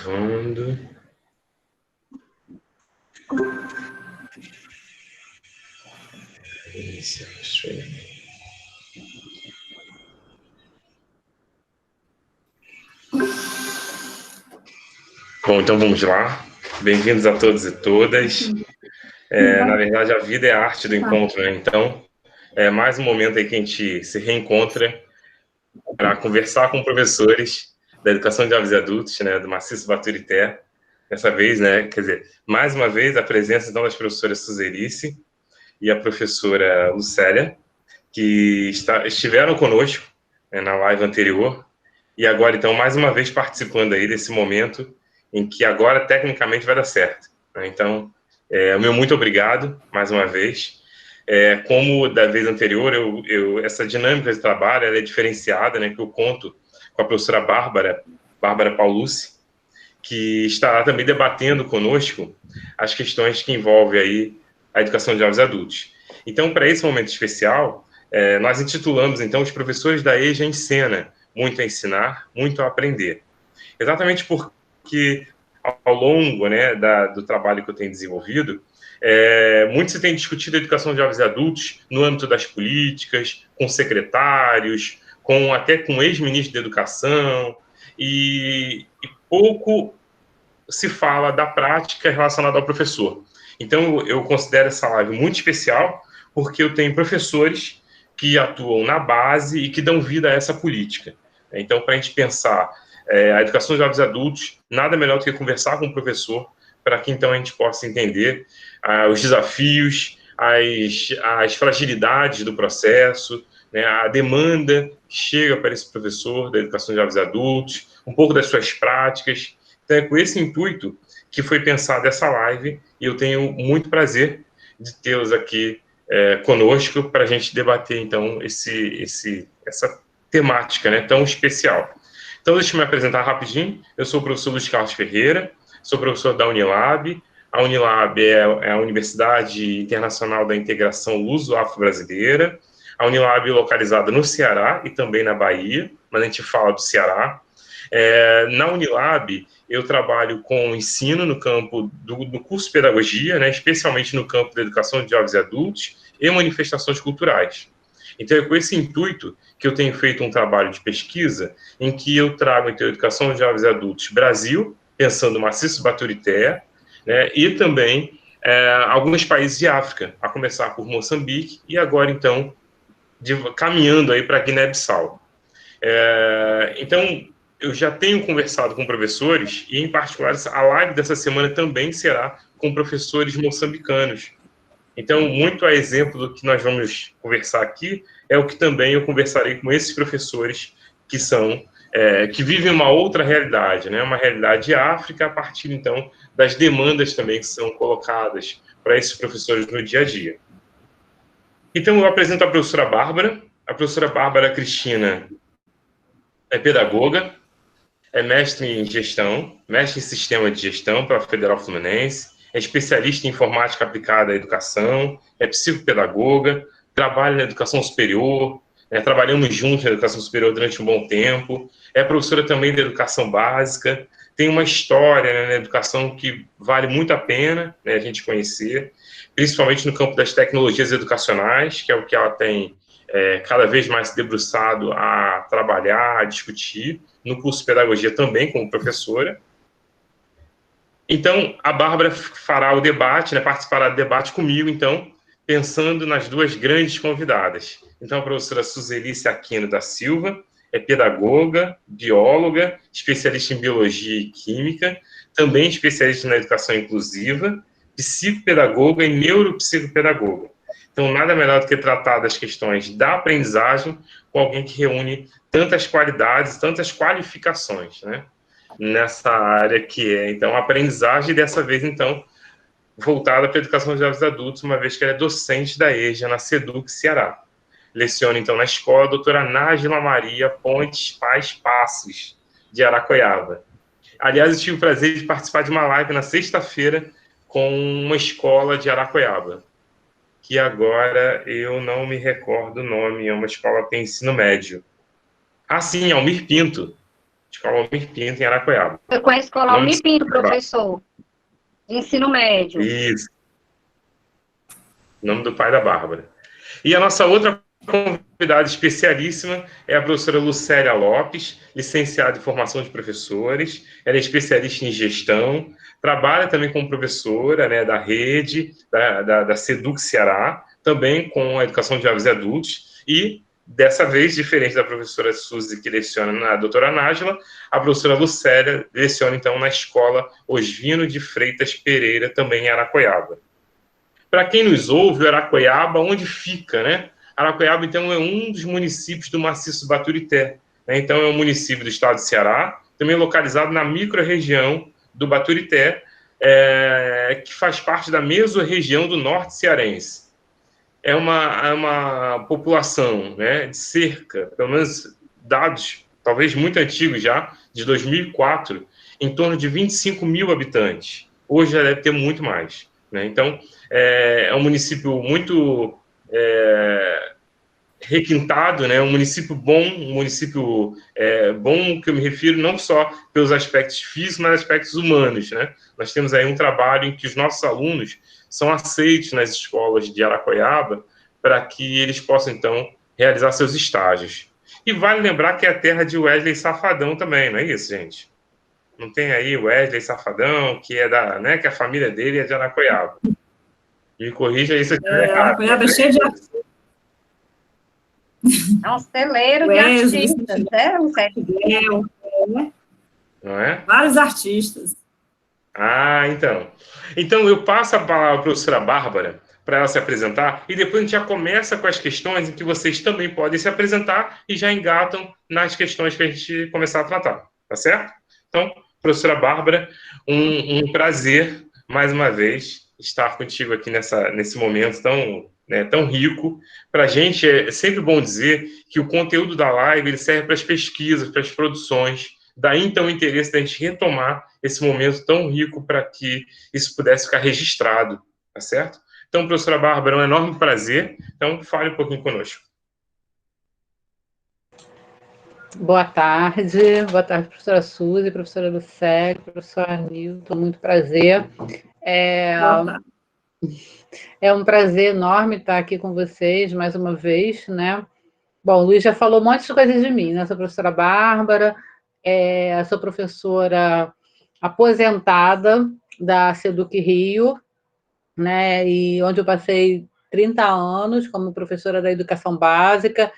Gravando. Iniciar o stream. Bom, então vamos lá. Bem-vindos a todos e todas. Na verdade, a vida é a arte do encontro, né? Então, é mais um momento aí que a gente se reencontra para conversar com professores da educação de jovens e adultos, né, do Maciço Baturité. Dessa vez, né, quer dizer, mais uma vez, a presença então das professoras Suzerice e a professora Lucélia, que estiveram conosco, né, na live anterior, e agora, então, mais uma vez participando aí desse momento em que agora, tecnicamente, vai dar certo, né? Então, o meu muito obrigado, mais uma vez. Como da vez anterior, essa dinâmica de trabalho ela é diferenciada, né, que eu conto com a professora Bárbara Paulucci, que estará também debatendo conosco as questões que envolvem aí a educação de jovens adultos. Então, para esse momento especial, nós intitulamos, então, os professores da EJA em cena, muito a ensinar, muito a aprender. Exatamente porque, ao longo, né, do trabalho que eu tenho desenvolvido, muito se tem discutido a educação de jovens e adultos no âmbito das políticas, com secretários, até com ex-ministro da educação, e pouco se fala da prática relacionada ao professor. Então, eu considero essa live muito especial, porque eu tenho professores que atuam na base e que dão vida a essa política. Então, para a gente pensar a educação de jovens adultos, nada melhor do que conversar com o professor, para que então a gente possa entender os desafios, as fragilidades do processo, né, a demanda que chega para esse professor da educação de jovens adultos, um pouco das suas práticas. Então, é com esse intuito que foi pensada essa live, e eu tenho muito prazer de tê-los aqui conosco para a gente debater, então, essa temática, né, tão especial. Então, deixa eu me apresentar rapidinho. Eu sou o professor Luiz Carlos Ferreira, sou professor da Unilab. A Unilab é a Universidade Internacional da Integração Luso-Afro-Brasileira. A Unilab é localizada no Ceará e também na Bahia, mas a gente fala do Ceará. Na Unilab, eu trabalho com ensino no campo do curso de pedagogia, né, especialmente no campo da educação de jovens e adultos e manifestações culturais. Então, é com esse intuito que eu tenho feito um trabalho de pesquisa em que eu trago, então, a educação de jovens e adultos Brasil, pensando Maciço Baturité, né, e também alguns países de África, a começar por Moçambique e agora, então, caminhando aí para Guiné-Bissau. Então, eu já tenho conversado com professores e, em particular, a live dessa semana também será com professores moçambicanos. Então, muito a exemplo do que nós vamos conversar aqui, é o que também eu conversarei com esses professores que vivem uma outra realidade, né? Uma realidade de África, a partir, então, das demandas também que são colocadas para esses professores no dia a dia. Então, eu apresento a professora Bárbara. A professora Bárbara Cristina é pedagoga, é mestre em gestão, mestre em sistema de gestão pela Federal Fluminense, é especialista em informática aplicada à educação, é psicopedagoga, trabalha na educação superior, trabalhamos juntos na educação superior durante um bom tempo, é professora também de educação básica, tem uma história, né, na educação que vale muito a pena, né, a gente conhecer, principalmente no campo das tecnologias educacionais, que é o que ela tem cada vez mais se debruçado a trabalhar, a discutir, no curso de pedagogia também como professora. Então, a Bárbara fará o debate, né, participará do debate comigo, então, pensando nas duas grandes convidadas. Então, a professora Suzerice Aquino da Silva é pedagoga, bióloga, especialista em biologia e química, também especialista na educação inclusiva, psicopedagoga e neuropsicopedagoga. Então, nada melhor do que tratar das questões da aprendizagem com alguém que reúne tantas qualidades, tantas qualificações, né, nessa área que é, então, a aprendizagem, dessa vez, então, voltada para a educação de jovens adultos, uma vez que ela é docente da EJA, na SEDUC Ceará. Leciona, então, na escola doutora Nájila Maria Pontes Paz Passos, de Aracoiaba. Aliás, eu tive o prazer de participar de uma live na sexta-feira com uma escola de Aracoiaba, que agora eu não me recordo o nome, é uma escola que tem ensino médio. Ah, sim, Almir Pinto. Escola Almir Pinto, em Araquaiaba. Foi com a Escola Almir Pinto, professor, de ensino médio. Isso. O nome do pai da Bárbara. E a nossa outra convidada especialíssima é a professora Lucélia Lopes, licenciada em formação de professores. Ela é especialista em gestão, trabalha também como professora, né, da rede, da SEDUC Ceará, também com a educação de jovens e adultos. E, dessa vez, diferente da professora Suzy, que leciona na doutora Nájila, a professora Lucélia leciona, então, na escola Osvino de Freitas Pereira, também em Araquaiaba. Para quem nos ouve, o Araquaiaba, onde fica, né? Araquaiaba, então, é um dos municípios do maciço Baturité, né? Então, é um município do estado de Ceará, também localizado na microrregião do Baturité, que faz parte da mesorregião do norte cearense. É uma população, né, de cerca, pelo menos dados, talvez muito antigos já, de 2004, em torno de 25 mil habitantes. Hoje já deve ter muito mais, né? Então, é um município muito requintado, né? Um município bom, bom que eu me refiro não só pelos aspectos físicos, mas aspectos humanos, né? Nós temos aí um trabalho em que os nossos alunos são aceitos nas escolas de Araquaiaba para que eles possam, então, realizar seus estágios. E vale lembrar que é a terra de Wesley Safadão também, não é isso, gente? Não tem aí Wesley Safadão, que é né, que a família dele é de Araquaiaba. Me corrija isso se eu estiver errado. Araquaiaba é cheio de É um celeiro de artistas, não é? Vários artistas. Então. Então, eu passo a palavra para a professora Bárbara para ela se apresentar e depois a gente já começa com as questões em que vocês também podem se apresentar e já engatam nas questões que a gente começar a tratar, tá certo? Então, professora Bárbara, um prazer, mais uma vez, estar contigo aqui nesse momento tão rico. Para a gente é sempre bom dizer que o conteúdo da live ele serve para as pesquisas, para as produções, daí então o interesse da gente retomar esse momento tão rico para que isso pudesse ficar registrado, tá certo? Então, professora Bárbara, é um enorme prazer. Então, fale um pouquinho conosco. Boa tarde, professora Suzy, professora Lucélia, professora Nilton, muito prazer. É um prazer enorme estar aqui com vocês mais uma vez, né? Bom, o Luiz já falou um monte de coisas de mim, né? Sou a professora Bárbara, sou professora aposentada da SEDUC Rio, né? E onde eu passei 30 anos como professora da educação básica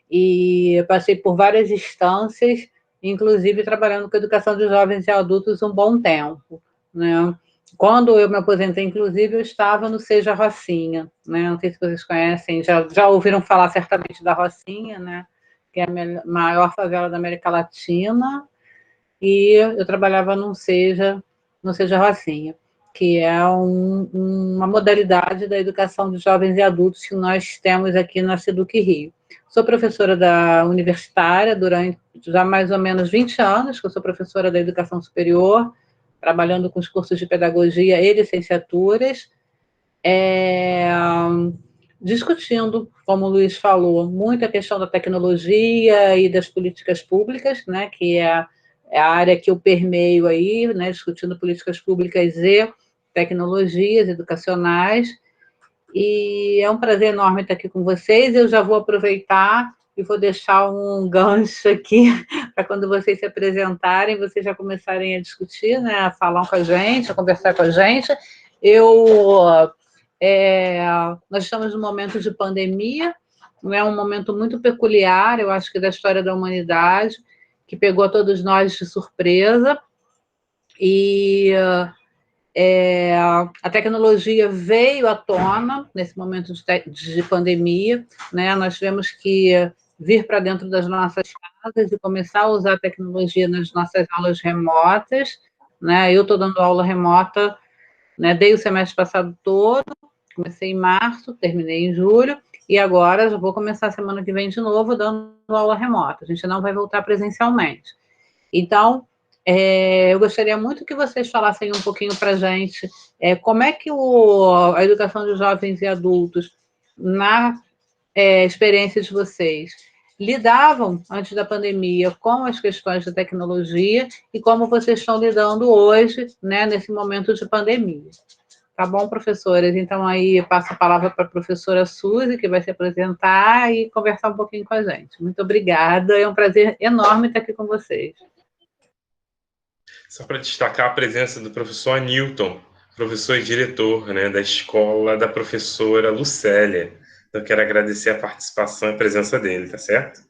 e passei por várias instâncias, inclusive trabalhando com educação de jovens e adultos um bom tempo, né? Quando eu me aposentei, inclusive, eu estava no Seja Rocinha, né? Não sei se vocês conhecem, já ouviram falar certamente da Rocinha, né? Que é a maior favela da América Latina, e eu trabalhava no Seja Rocinha, que é uma modalidade da educação de jovens e adultos que nós temos aqui na SEDUC Rio. Sou professora universitária durante já mais ou menos 20 anos, que eu sou professora da educação superior, trabalhando com os cursos de pedagogia e licenciaturas, discutindo, como o Luiz falou, muito a questão da tecnologia e das políticas públicas, né, que é a área que eu permeio aí, né, discutindo políticas públicas e tecnologias educacionais, e é um prazer enorme estar aqui com vocês. Eu já vou aproveitar e vou deixar um gancho aqui para quando vocês se apresentarem, vocês já começarem a discutir, né, a falar com a gente, a conversar com a gente. Nós estamos num momento de pandemia, é um momento muito peculiar, eu acho que da história da humanidade, que pegou a todos nós de surpresa, e a tecnologia veio à tona nesse momento de pandemia, né? Nós tivemos que vir para dentro das nossas casas e começar a usar a tecnologia nas nossas aulas remotas, né? Eu estou dando aula remota, né? Dei o semestre passado todo, comecei em março, terminei em julho, e agora já vou começar a semana que vem de novo dando aula remota. A gente não vai voltar presencialmente. Então, eu gostaria muito que vocês falassem um pouquinho para a gente como é que a educação de jovens e adultos, na experiência de vocês, lidavam antes da pandemia com as questões da tecnologia e como vocês estão lidando hoje, né, nesse momento de pandemia. Tá bom, professoras? Então, aí eu passo a palavra para a professora Suzy, que vai se apresentar e conversar um pouquinho com a gente. Muito obrigada, é um prazer enorme estar aqui com vocês. Só para destacar a presença do professor Anilton, professor e diretor, né, da escola da professora Lucélia. Eu quero agradecer a participação e a presença dele, tá certo?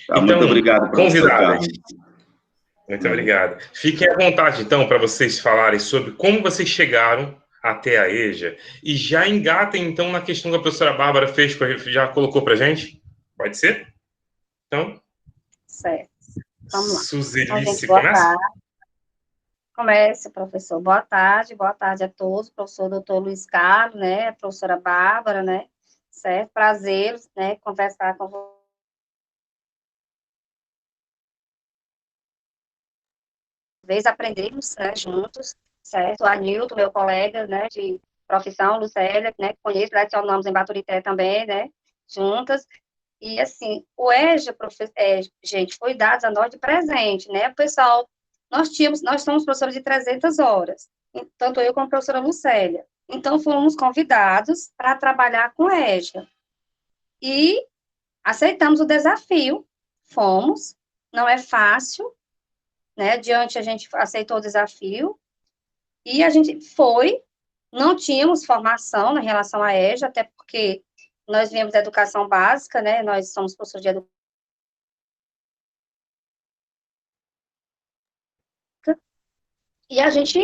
Tá, Então, muito obrigado, professor convidadas. Carlos. Muito obrigado. Fiquem à vontade, então, para vocês falarem sobre como vocês chegaram até a EJA e já engatem, então, na questão que a professora Bárbara fez, já colocou para a gente? Pode ser? Então, Certo. Vamos lá. Suzelice, Boa começa? tarde. Comece, professor. Boa tarde a todos. Professor Dr. Luiz Carlos, né? Professora Bárbara, né? Certo? Prazer, né? Conversar com vocês, aprendemos, né, juntos, certo? Anilton, meu colega, né, de profissão, Lucélia, né, que conheço, lecionamos em Baturité também, né, juntas. E, assim, o EJA, gente, foi dado a nós de presente, né? O pessoal, nós somos professores de 300 horas, tanto eu como a professora Lucélia. Então, fomos convidados para trabalhar com o EJA. E aceitamos o desafio, fomos, não é fácil, né? Adiante, a gente aceitou o desafio, e a gente foi, não tínhamos formação em relação à EJA, até porque nós viemos da educação básica, né? Nós somos professores de educação. E a gente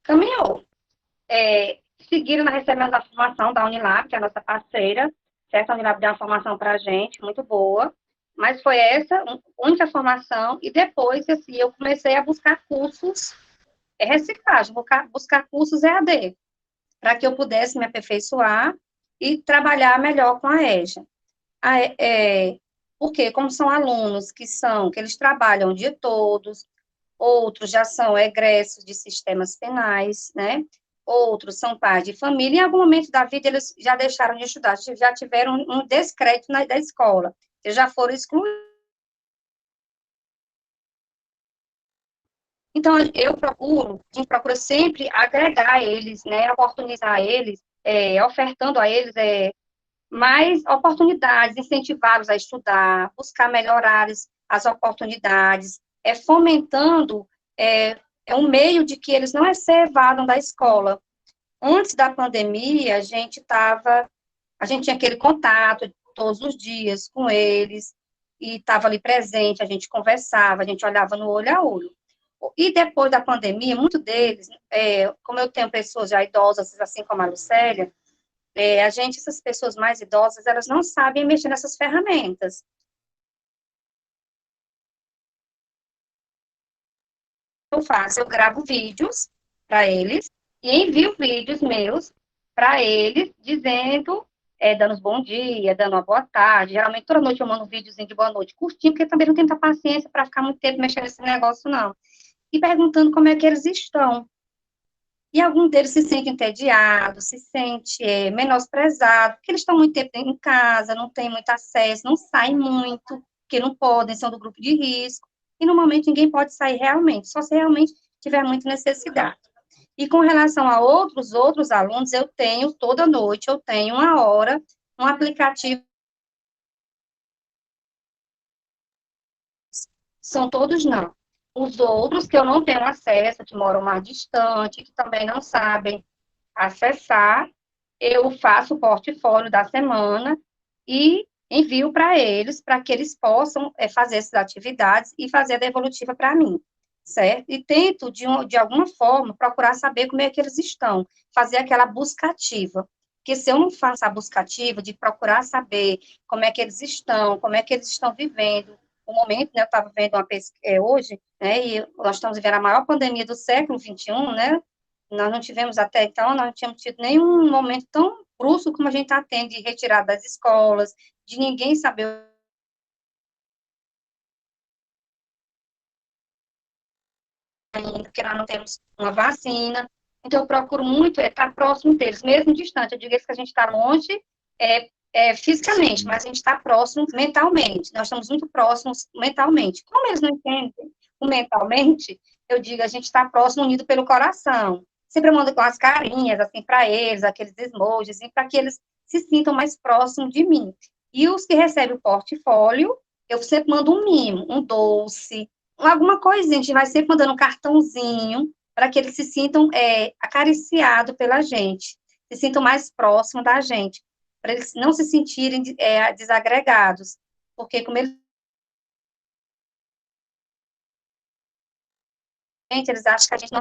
caminhou. Seguiram na recebendo a formação da Unilab, que é a nossa parceira, certo? A Unilab deu uma formação para a gente, muito boa, mas foi essa única formação, e depois, assim, eu comecei a buscar cursos, reciclagem, buscar cursos EAD, para que eu pudesse me aperfeiçoar e trabalhar melhor com a EJA. Porque, como são alunos que eles trabalham o dia todos, outros já são egressos de sistemas penais, né? Outros são pais de família, em algum momento da vida eles já deixaram de estudar, já tiveram um descrédito da escola, eles já foram excluídos. Então, a gente procura sempre agregar eles, né? Oportunizar eles, ofertando a eles mais oportunidades, incentivá-los a estudar, buscar melhorar as oportunidades, fomentando um meio de que eles não se evadam da escola. Antes da pandemia, a gente tinha aquele contato todos os dias com eles, e estava ali presente, a gente conversava, a gente olhava no olho a olho. E depois da pandemia, muitos deles, como eu tenho pessoas já idosas, assim como a Lucélia, essas pessoas mais idosas, elas não sabem mexer nessas ferramentas. Eu gravo vídeos para eles e envio vídeos meus para eles, dizendo, dando bom dia, dando uma boa tarde. Geralmente, toda noite eu mando um videozinho de boa noite, curtinho, porque também não tenho muita paciência para ficar muito tempo mexendo nesse negócio, não. E perguntando como é que eles estão. E alguns deles se sentem entediados, se sentem menosprezados, porque eles estão muito tempo em casa, não têm muito acesso, não saem muito, porque não podem, são do grupo de risco. E, normalmente, ninguém pode sair realmente, só se realmente tiver muita necessidade. E com relação a outros alunos, toda noite, eu tenho uma hora, um aplicativo. São todos não. Os outros que eu não tenho acesso, que moram mais distante, que também não sabem acessar, eu faço o portfólio da semana e envio para eles, para que eles possam fazer essas atividades e fazer a devolutiva para mim, certo? E tento, de alguma forma, procurar saber como é que eles estão, fazer aquela busca ativa. Porque se eu não faço a busca ativa de procurar saber como é que eles estão vivendo, o momento, né, eu estava vendo uma pesquisa hoje, né, e nós estamos vivendo a maior pandemia do século XXI, né, nós não tivemos até então, nós não tínhamos tido nenhum momento tão brusco como a gente está tendo, de retirada das escolas, de ninguém saber, ainda, porque nós não temos uma vacina. Então, eu procuro muito estar próximo deles, mesmo distante. Eu digo que a gente está longe, fisicamente, mas a gente está próximo mentalmente. Nós estamos muito próximos mentalmente. Como eles não entendem o mentalmente, eu digo, a gente está próximo, unido pelo coração. Sempre mando com as carinhas, assim, para eles, aqueles emojis, para que eles se sintam mais próximos de mim. E os que recebem o portfólio, eu sempre mando um mimo, um doce, alguma coisinha. A gente vai sempre mandando um cartãozinho para que eles se sintam acariciados pela gente, se sintam mais próximos da gente, para eles não se sentirem desagregados. Porque, como eles acham que a gente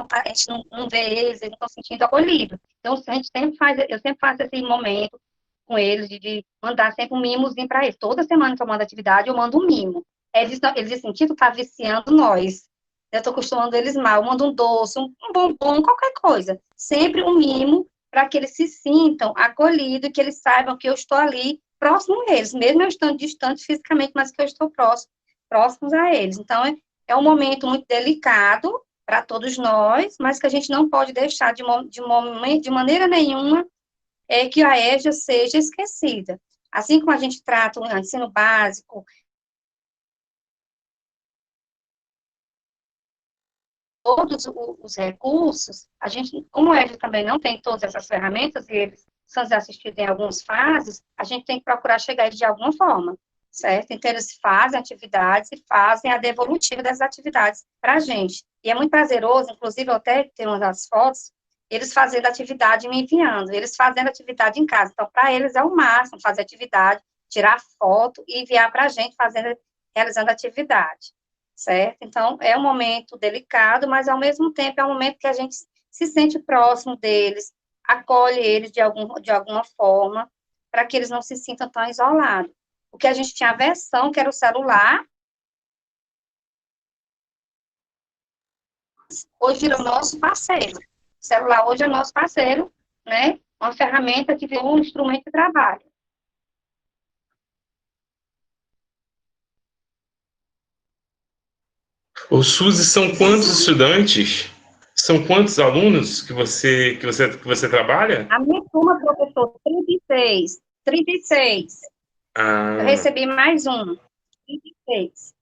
não vê eles não estão sentindo acolhido. Então, eu sempre faço esse momento com eles, de mandar sempre um mimozinho para eles. Toda semana que eu mando atividade, eu mando um mimo. Eles dizem, Tito, tá viciando nós. Eu estou acostumando eles mal. Eu mando um doce, um bombom, qualquer coisa. Sempre um mimo para que eles se sintam acolhidos, que eles saibam que eu estou ali próximo a eles, mesmo eu estando distante fisicamente, mas que eu estou próximos a eles. Então, é um momento muito delicado para todos nós, mas que a gente não pode deixar de maneira nenhuma que a EJA seja esquecida. Assim como a gente trata o ensino básico, todos os recursos, a gente, como a EJA também não tem todas essas ferramentas, e eles são assistidos em algumas fases, a gente tem que procurar chegar a eles de alguma forma, certo? Então, eles fazem atividades e fazem a devolutiva das atividades para a gente. E é muito prazeroso, inclusive, eu até tenho uma das fotos, eles fazendo atividade e me enviando, eles fazendo atividade em casa. Então, para eles é o máximo fazer atividade, tirar foto e enviar para a gente realizando atividade, certo? Então, é um momento delicado, mas, ao mesmo tempo, é um momento que a gente se sente próximo deles, acolhe eles de alguma forma, para que eles não se sintam tão isolados. Porque a gente tinha a versão, que era o celular, hoje é o nosso parceiro. O celular hoje é nosso parceiro, né? Uma ferramenta que virou um instrumento de trabalho. Ô, Suzy, são quantos estudantes? São quantos alunos que você trabalha? A minha turma, professor, 36. 36. Eu Ah, recebi mais um. 36.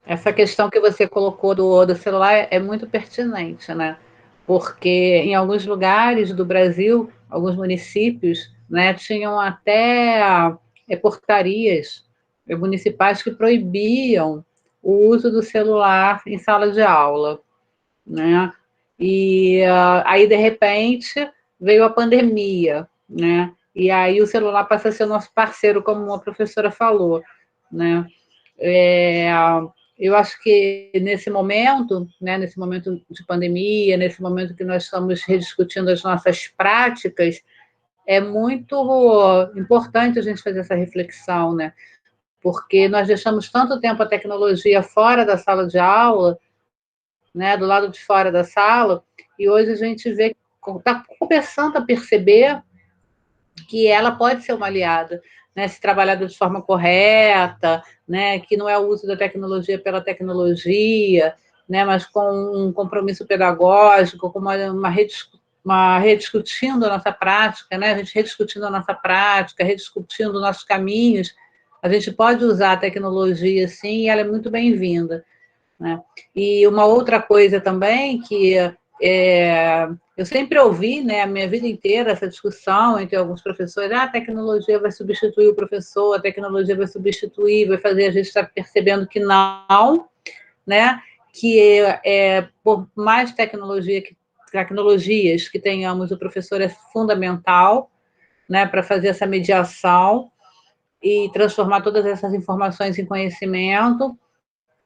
Essa questão que você colocou do celular é muito pertinente, né? Porque em alguns lugares do Brasil, alguns municípios, né, tinham até portarias municipais que proibiam o uso do celular em sala de aula, né? E aí, de repente, veio a pandemia, né? E aí o celular passa a ser nosso parceiro, como uma professora falou, né? É, eu acho que nesse momento, né, nesse momento de pandemia, nesse momento que nós estamos rediscutindo as nossas práticas, é muito importante a gente fazer essa reflexão, né? Porque nós deixamos tanto tempo a tecnologia fora da sala de aula, né, do lado de fora da sala, e hoje a gente vê, está começando a perceber que ela pode ser uma aliada, né, se trabalhada de forma correta, né, que não é o uso da tecnologia pela tecnologia, né, mas com um compromisso pedagógico, com uma rediscutindo a nossa prática, né, a gente rediscutindo a nossa prática, rediscutindo nossos caminhos, a gente pode usar a tecnologia, sim, e ela é muito bem-vinda, né? E uma outra coisa também que eu sempre ouvi, né, a minha vida inteira, essa discussão entre alguns professores, a tecnologia vai substituir o professor, a tecnologia vai substituir, vai fazer a gente estar percebendo que não, né, que por mais tecnologias que tenhamos, o professor é fundamental, né, para fazer essa mediação e transformar todas essas informações em conhecimento,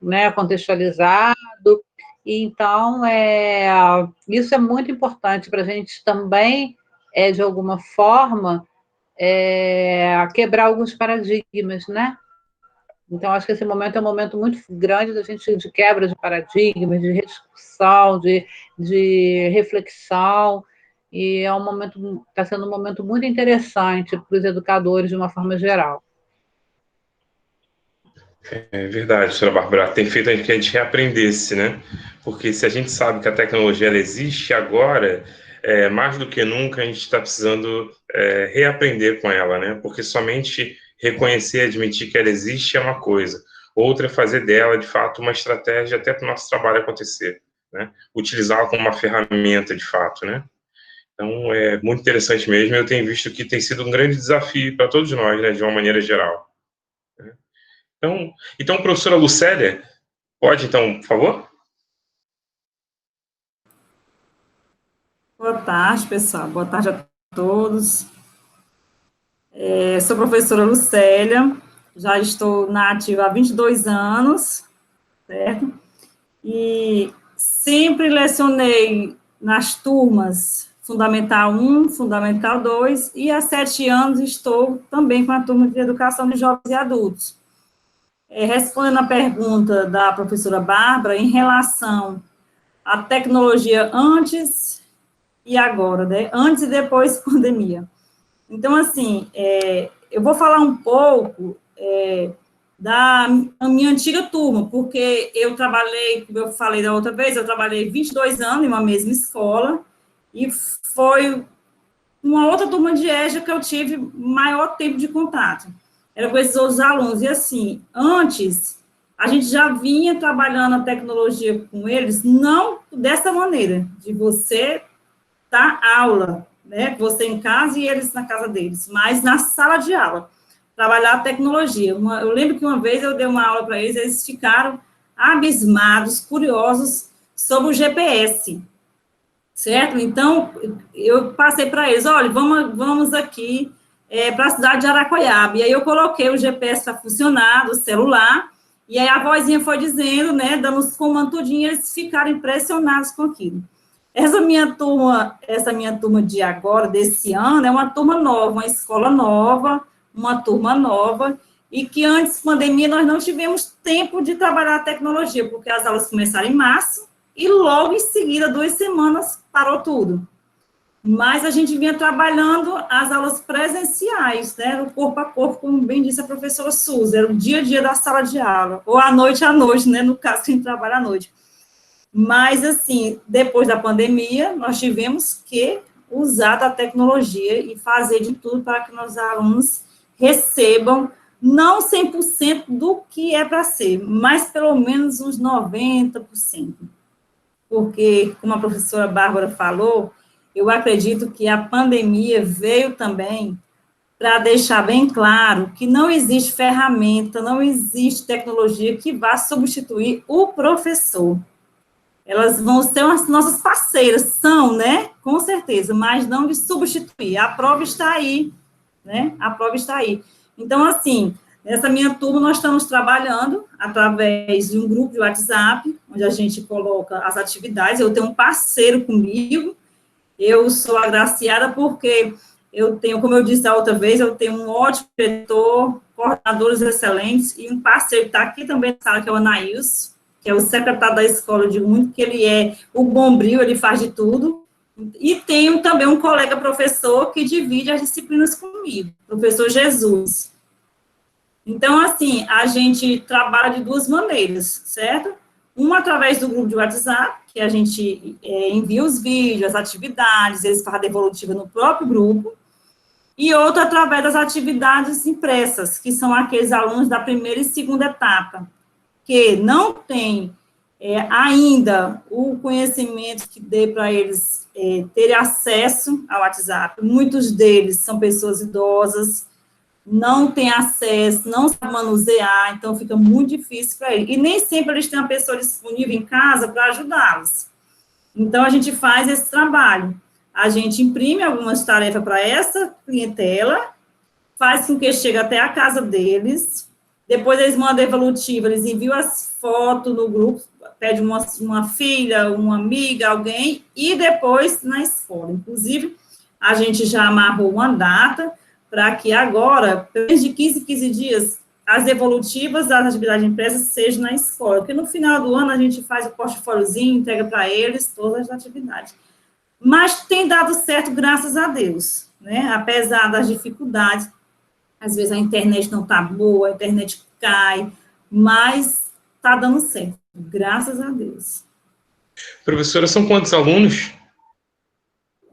né, contextualizado. Então, isso é muito importante para a gente também, de alguma forma, quebrar alguns paradigmas, né? Então, acho que esse momento é um momento muito grande da gente de quebra de paradigmas, de rediscussão, de reflexão, e está sendo um momento muito interessante para os educadores de uma forma geral. é verdade, doutora Bárbara. Tem feito que a gente reaprendesse, né? Porque se a gente sabe que a tecnologia ela existe agora, mais do que nunca, a gente está precisando reaprender com ela, né? Porque somente reconhecer e admitir que ela existe é uma coisa. Outra é fazer dela, de fato, uma estratégia até para o nosso trabalho acontecer, né? Utilizá-la como uma ferramenta, de fato, né? Então, é muito interessante mesmo. Eu tenho visto que tem sido um grande desafio para todos nós, né? De uma maneira geral. Então, professora Lucélia, pode, então, por favor? Boa tarde, pessoal. Boa tarde a todos. Sou professora Lucélia, já estou na ativa há 22 anos, certo? E sempre lecionei nas turmas Fundamental 1, Fundamental 2, e há 7 anos estou também com a turma de Educação de Jovens e Adultos. Respondendo a pergunta da professora Bárbara, em relação à tecnologia antes e agora, né? Antes e depois da pandemia. Então, assim, eu vou falar um pouco da minha antiga turma, porque eu trabalhei, como eu falei da outra vez, eu trabalhei 22 anos em uma mesma escola, e foi uma outra turma de EJA que eu tive maior tempo de contato. Era com esses outros alunos. E, assim, antes, a gente já vinha trabalhando a tecnologia com eles, não dessa maneira, de você dar aula, né? Você em casa e eles na casa deles, mas na sala de aula, trabalhar a tecnologia. Eu lembro que uma vez eu dei uma aula para eles, eles ficaram abismados, curiosos sobre o GPS, certo? Então, eu passei para eles, olha, vamos aqui para a cidade de Aracoiaba, e aí eu coloquei o GPS para funcionar do celular, e aí a vozinha foi dizendo, né, dando os comandos tudinho, e eles ficaram impressionados com aquilo. Essa minha turma de agora, desse ano, é uma turma nova, uma escola nova, uma turma nova, e que antes da pandemia nós não tivemos tempo de trabalhar a tecnologia, porque as aulas começaram em março, e logo em seguida, 2 semanas, parou tudo. Mas a gente vinha trabalhando as aulas presenciais, né, no corpo a corpo, como bem disse a professora Suzy, era o dia a dia da sala de aula, ou à noite, né, no caso que a gente trabalha à noite. Mas, assim, depois da pandemia, nós tivemos que usar da tecnologia e fazer de tudo para que nossos alunos recebam, não 100% do que é para ser, mas pelo menos uns 90%. Porque, como a professora Bárbara falou, eu acredito que a pandemia veio também para deixar bem claro que não existe ferramenta, não existe tecnologia que vá substituir o professor. Elas vão ser as nossas parceiras, são, né? Com certeza, mas não de substituir. A prova está aí, né? A prova está aí. Então, assim, nessa minha turma, nós estamos trabalhando através de um grupo de WhatsApp, onde a gente coloca as atividades. Eu tenho um parceiro comigo, eu sou agraciada porque eu tenho, como eu disse a outra vez, eu tenho um ótimo diretor, coordenadores excelentes, e um parceiro que está aqui também na sala, que é o Anaílson, que é o secretário da escola, eu digo muito que ele é o bombril, ele faz de tudo. E tenho também um colega professor que divide as disciplinas comigo, professor Jesus. Então, assim, a gente trabalha de 2 maneiras, certo? Uma através do grupo de WhatsApp, que a gente envia os vídeos, as atividades, eles fazem a devolutiva no próprio grupo, e outra através das atividades impressas, que são aqueles alunos da primeira e segunda etapa, que não tem ainda o conhecimento que dê para eles terem acesso ao WhatsApp. Muitos deles são pessoas idosas, não têm acesso, não sabem manusear, então fica muito difícil para eles. E nem sempre eles têm uma pessoa disponível em casa para ajudá-los. Então, a gente faz esse trabalho. A gente imprime algumas tarefas para essa clientela, faz com que chegue até a casa deles. Depois eles mandam a devolutiva, eles enviam as fotos no grupo, pede uma filha, uma amiga, alguém, e depois na escola. Inclusive, a gente já amarrou uma data para que agora, desde 15 em 15 dias, as devolutivas das atividades impressas sejam na escola, porque no final do ano a gente faz o portfóliozinho, entrega para eles todas as atividades. Mas tem dado certo, graças a Deus, né? Apesar das dificuldades, às vezes a internet não está boa, a internet cai, mas está dando certo, graças a Deus. Professora, são quantos alunos?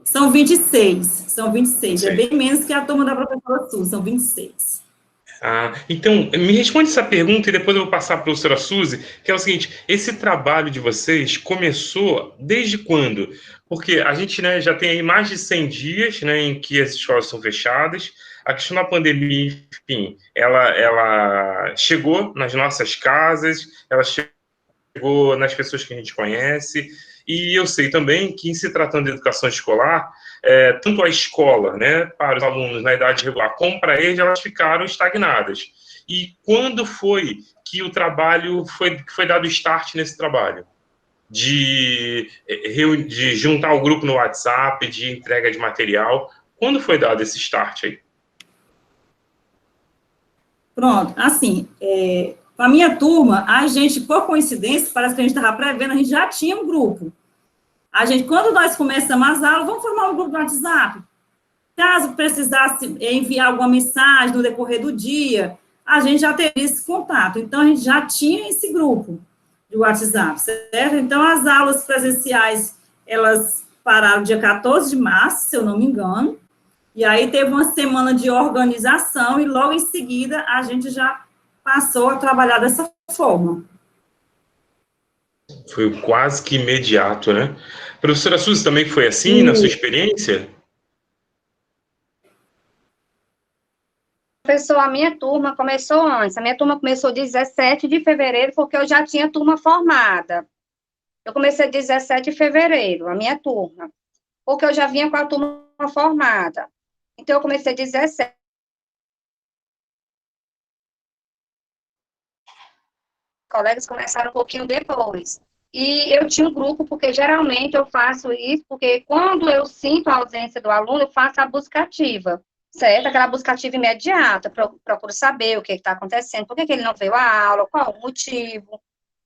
São 26, são 26. Sei. É bem menos que a turma da professora Suzy, são 26. Então, me responde essa pergunta e depois eu vou passar para a professora Suzy, que é o seguinte, esse trabalho de vocês começou desde quando? Porque a gente, né, já tem aí mais de 100 dias, né, em que as escolas são fechadas, a questão da pandemia, enfim, ela chegou nas nossas casas, ela chegou nas pessoas que a gente conhece, e eu sei também que, em se tratando de educação escolar, tanto a escola, né, para os alunos na idade regular, como para eles, elas ficaram estagnadas. E quando foi que o trabalho foi dado start nesse trabalho? De juntar o grupo no WhatsApp, de entrega de material. Quando foi dado esse start aí? Pronto, assim, a minha turma, a gente, por coincidência, parece que a gente estava prevendo, a gente já tinha um grupo. A gente, quando nós começamos as aulas, vamos formar um grupo no WhatsApp. Caso precisasse enviar alguma mensagem no decorrer do dia, a gente já teria esse contato. Então, a gente já tinha esse grupo de WhatsApp, certo? Então, as aulas presenciais, elas pararam dia 14 de março, se eu não me engano, e aí teve uma semana de organização, e logo em seguida, a gente já passou a trabalhar dessa forma. Foi quase que imediato, né? Professora Suzy, também foi assim na sua experiência? Professor, a minha turma começou antes. A minha turma começou 17 de fevereiro, porque eu já tinha turma formada. Eu comecei 17 de fevereiro, a minha turma, porque eu já vinha com a turma formada. Então, eu comecei 17. Colegas começaram um pouquinho depois. E eu tinha um grupo, porque geralmente eu faço isso, porque quando eu sinto a ausência do aluno, eu faço a busca ativa, certo? Aquela busca ativa imediata, procuro saber o que está acontecendo, por que ele não veio à aula, qual o motivo,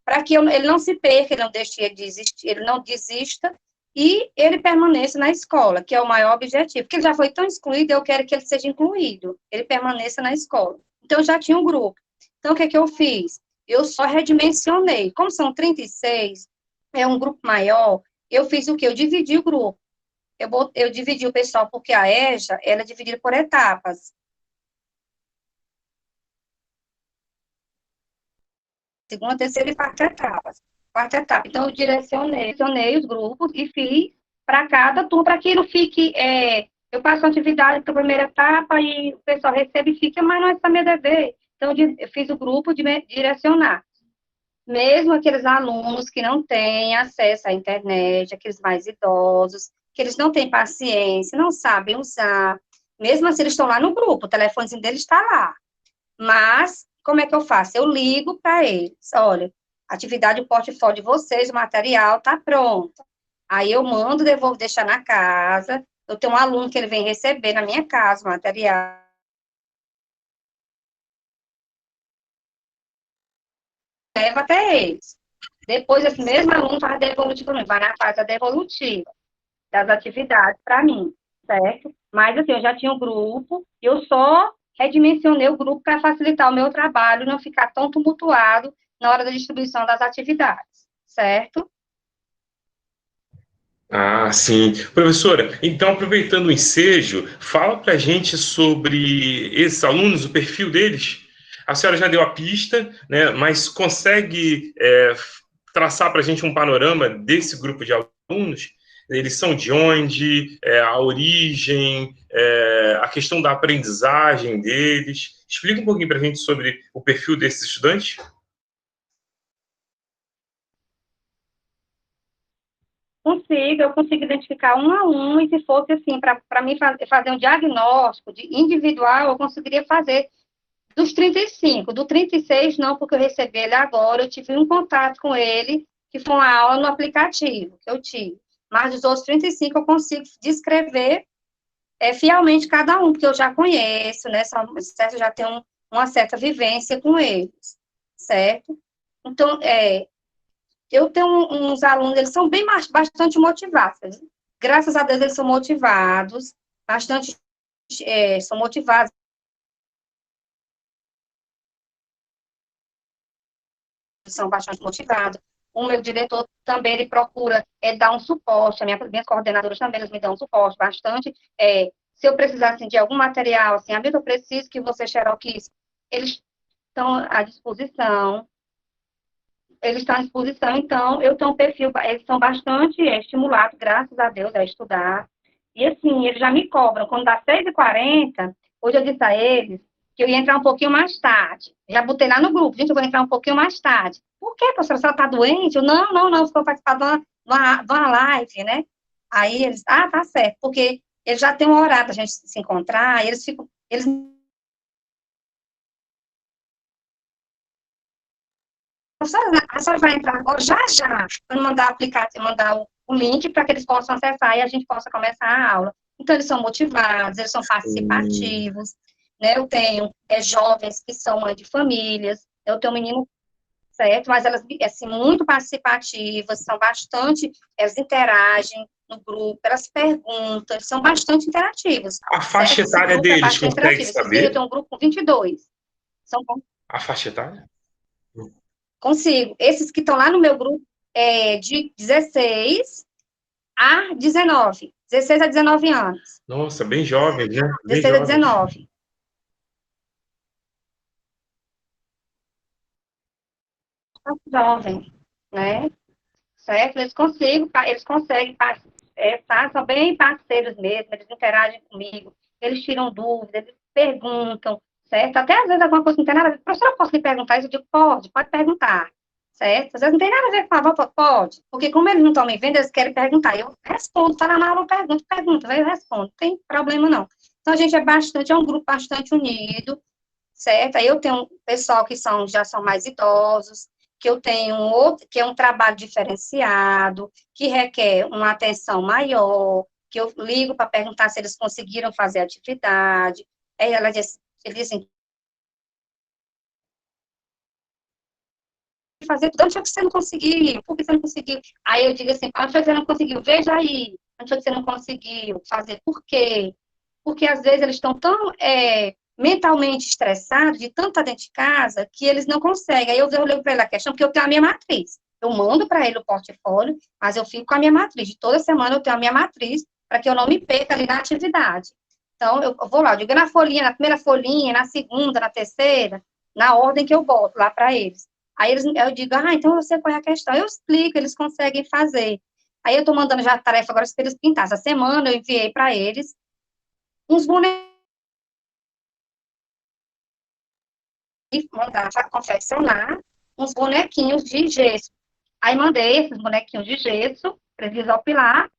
para que ele não se perca, ele não deixe de desistir, ele não desista, e ele permaneça na escola, que é o maior objetivo, porque ele já foi tão excluído, eu quero que ele seja incluído, ele permaneça na escola. Então, eu já tinha um grupo. Então, o que eu fiz? Eu só redimensionei. Como são 36, é um grupo maior, eu fiz o quê? Eu dividi o grupo. Eu dividi o pessoal, porque a EJA, ela é dividida por etapas. Segunda, terceira e quarta etapas. Quarta etapa. Então, eu direcionei os grupos e fiz para cada turma, para que não fique... eu faço uma atividade para a primeira etapa e o pessoal recebe e fica, mas não é para meu dever. Então, eu fiz o grupo de direcionar. Mesmo aqueles alunos que não têm acesso à internet, aqueles mais idosos, que eles não têm paciência, não sabem usar, mesmo assim eles estão lá no grupo, o telefonezinho deles está lá. Mas, como é que eu faço? Eu ligo para eles, olha, atividade, o portfólio de vocês, o material está pronto. Aí eu mando, devolvo, deixar na casa, eu tenho um aluno que ele vem receber na minha casa o material, leva até eles. Depois, esse mesmo aluno faz a devolutiva, vai na fase devolutiva das atividades para mim, certo? Mas, assim, eu já tinha um grupo, e eu só redimensionei o grupo para facilitar o meu trabalho, não ficar tão tumultuado na hora da distribuição das atividades, certo? Sim. Professora, então, aproveitando o ensejo, fala para a gente sobre esses alunos, o perfil deles. A senhora já deu a pista, né, mas consegue traçar para a gente um panorama desse grupo de alunos? Eles são de onde? A origem, a questão da aprendizagem deles. Explica um pouquinho para a gente sobre o perfil desses estudantes. Eu consigo identificar um a um, e se fosse assim, para mim fazer um diagnóstico individual, eu conseguiria fazer dos 35. Do 36, não, porque eu recebi ele agora, eu tive um contato com ele, que foi uma aula no aplicativo que eu tive. Mas dos outros 35, eu consigo descrever fielmente cada um, porque eu já conheço, né, certo? Eu já tenho uma certa vivência com eles, certo? Então, eu tenho uns alunos, eles são bastante motivados. Graças a Deus, eles são motivados, são motivados. São bastante motivados. O meu diretor também, ele procura dar um suporte, minhas coordenadoras também, eles me dão um suporte bastante. Se eu precisar, assim, de algum material, assim, amigo, eu preciso que você xeroquize, eles estão à disposição. Eles estão à disposição, então, eu tenho um perfil, eles são bastante estimulados, graças a Deus, a estudar. E, assim, eles já me cobram, quando dá 6h40, hoje eu disse a eles que eu ia entrar um pouquinho mais tarde. Já botei lá no grupo, gente, eu vou entrar um pouquinho mais tarde. Por quê, professora? A senhora está doente? Eu, não, estou participando de uma live, né? Aí eles, tá certo, porque eles já têm um horário para a gente se encontrar, eles a senhora vai entrar agora, já, para mandar mandar o link para que eles possam acessar e a gente possa começar a aula. Então, eles são motivados, eles são participativos, né? Eu tenho jovens que são mães de famílias, eu tenho um menino, certo? Mas elas, assim, muito participativas, são bastante, elas interagem no grupo, elas perguntam, são bastante interativas. A faixa etária deles, consegue saber? Eu tenho um grupo com 22. A faixa etária? Consigo. Esses que estão lá no meu grupo de 16 a 19. 16 a 19 anos. Nossa, bem jovem, né? Bem 16 a 19. Jovem, né? Certo? Eles conseguem, são bem parceiros mesmo, eles interagem comigo, eles tiram dúvidas, eles perguntam, certo? Até às vezes alguma coisa não tem nada a ver. Professora, eu posso lhe perguntar isso? Eu digo, pode perguntar. Certo? Às vezes não tem nada a ver com a avó, pode. Porque como eles não estão me vendo, eles querem perguntar. Eu respondo, tá lá na aula, pergunta, eu respondo. Não tem problema, não. Então, a gente é um grupo bastante unido, certo? Aí eu tenho um pessoal que já são mais idosos, que eu tenho que é um trabalho diferenciado, que requer uma atenção maior, que eu ligo para perguntar se eles conseguiram fazer a atividade. Aí ele diz assim, fazer tudo, onde foi que você não conseguiu? Por que você não conseguiu? Aí eu digo assim, onde foi que você não conseguiu? Veja aí, onde foi que você não conseguiu fazer? Por quê? Porque às vezes eles estão tão mentalmente estressados, de tanto estar dentro de casa, que eles não conseguem. Aí eu leio para ele a questão, porque eu tenho a minha matriz. Eu mando para ele o portfólio, mas eu fico com a minha matriz. De toda semana eu tenho a minha matriz, para que eu não me perca ali na atividade. Então, eu vou lá, eu digo na folhinha, na primeira folhinha, na segunda, na terceira, na ordem que eu boto lá para eles. Aí eu digo, então você põe a questão. Eu explico, eles conseguem fazer. Aí eu estou mandando já a tarefa agora para eles pintar. Essa semana eu enviei para eles uns bonecos. E mandar para confeccionar uns bonequinhos de gesso. Aí mandei esses bonequinhos de gesso, para eles desopilar,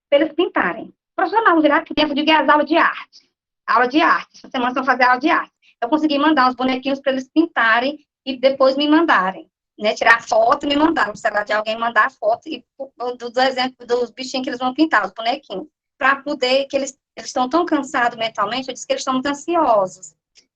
para eles pintarem. Professor, não, virar criança, eu digo, as aulas de arte. Aula de arte. Essa semana vão fazer aula de arte. Eu consegui mandar uns bonequinhos para eles pintarem e depois me mandarem. Né, tirar foto e me mandar, no celular de alguém mandar a foto e do exemplo dos bichinhos que eles vão pintar, os bonequinhos, para poder, que eles estão tão cansados mentalmente, eu disse que eles estão muito ansiosos.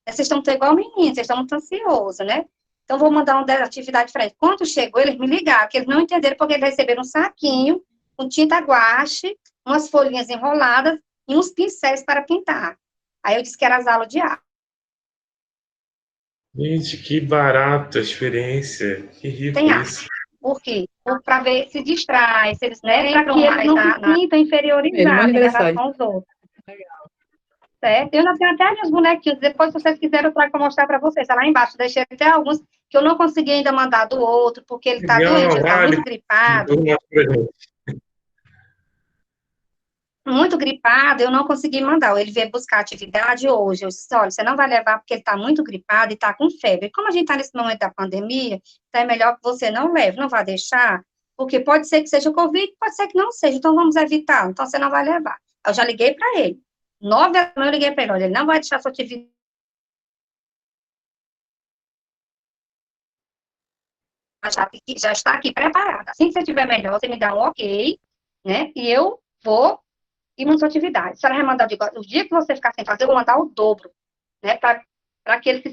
Vocês estão igual meninos, vocês estão muito ansiosos, né? Então, vou mandar uma atividade diferente. Quando chegou, eles me ligaram, que eles não entenderam porque eles receberam um saquinho com tinta guache, umas folhinhas enroladas e uns pincéis para pintar. Aí eu disse que era as aulas de arte. Gente, que barata a experiência. Que rico isso. Por quê? Para ver se distrai, se eles, né, para que eles não se sintam inferiorizados em relação aos outros. Legal. Certo? Eu já tenho até meus bonequinhos, depois, se vocês quiserem, eu trago para mostrar para vocês. Tá lá embaixo, deixei até alguns que eu não consegui ainda mandar do outro, porque ele está doente, ele está muito gripado. Muito gripado, eu não consegui mandar. Ele veio buscar atividade hoje. Eu disse, olha, você não vai levar porque ele está muito gripado e está com febre. Como a gente está nesse momento da pandemia, então é melhor que você não leve, não vai deixar, porque pode ser que seja Covid, pode ser que não seja, então vamos evitar. Então você não vai levar. Eu já liguei para ele. 9 da manhã eu liguei para ele, olha, ele não vai deixar sua atividade. Já está aqui preparada. Assim que você estiver melhor, você me dá um ok, né? E eu vou e manda sua atividade. A senhora vai mandar, o dia que você ficar sem fazer, eu vou mandar o dobro, né? Para que ele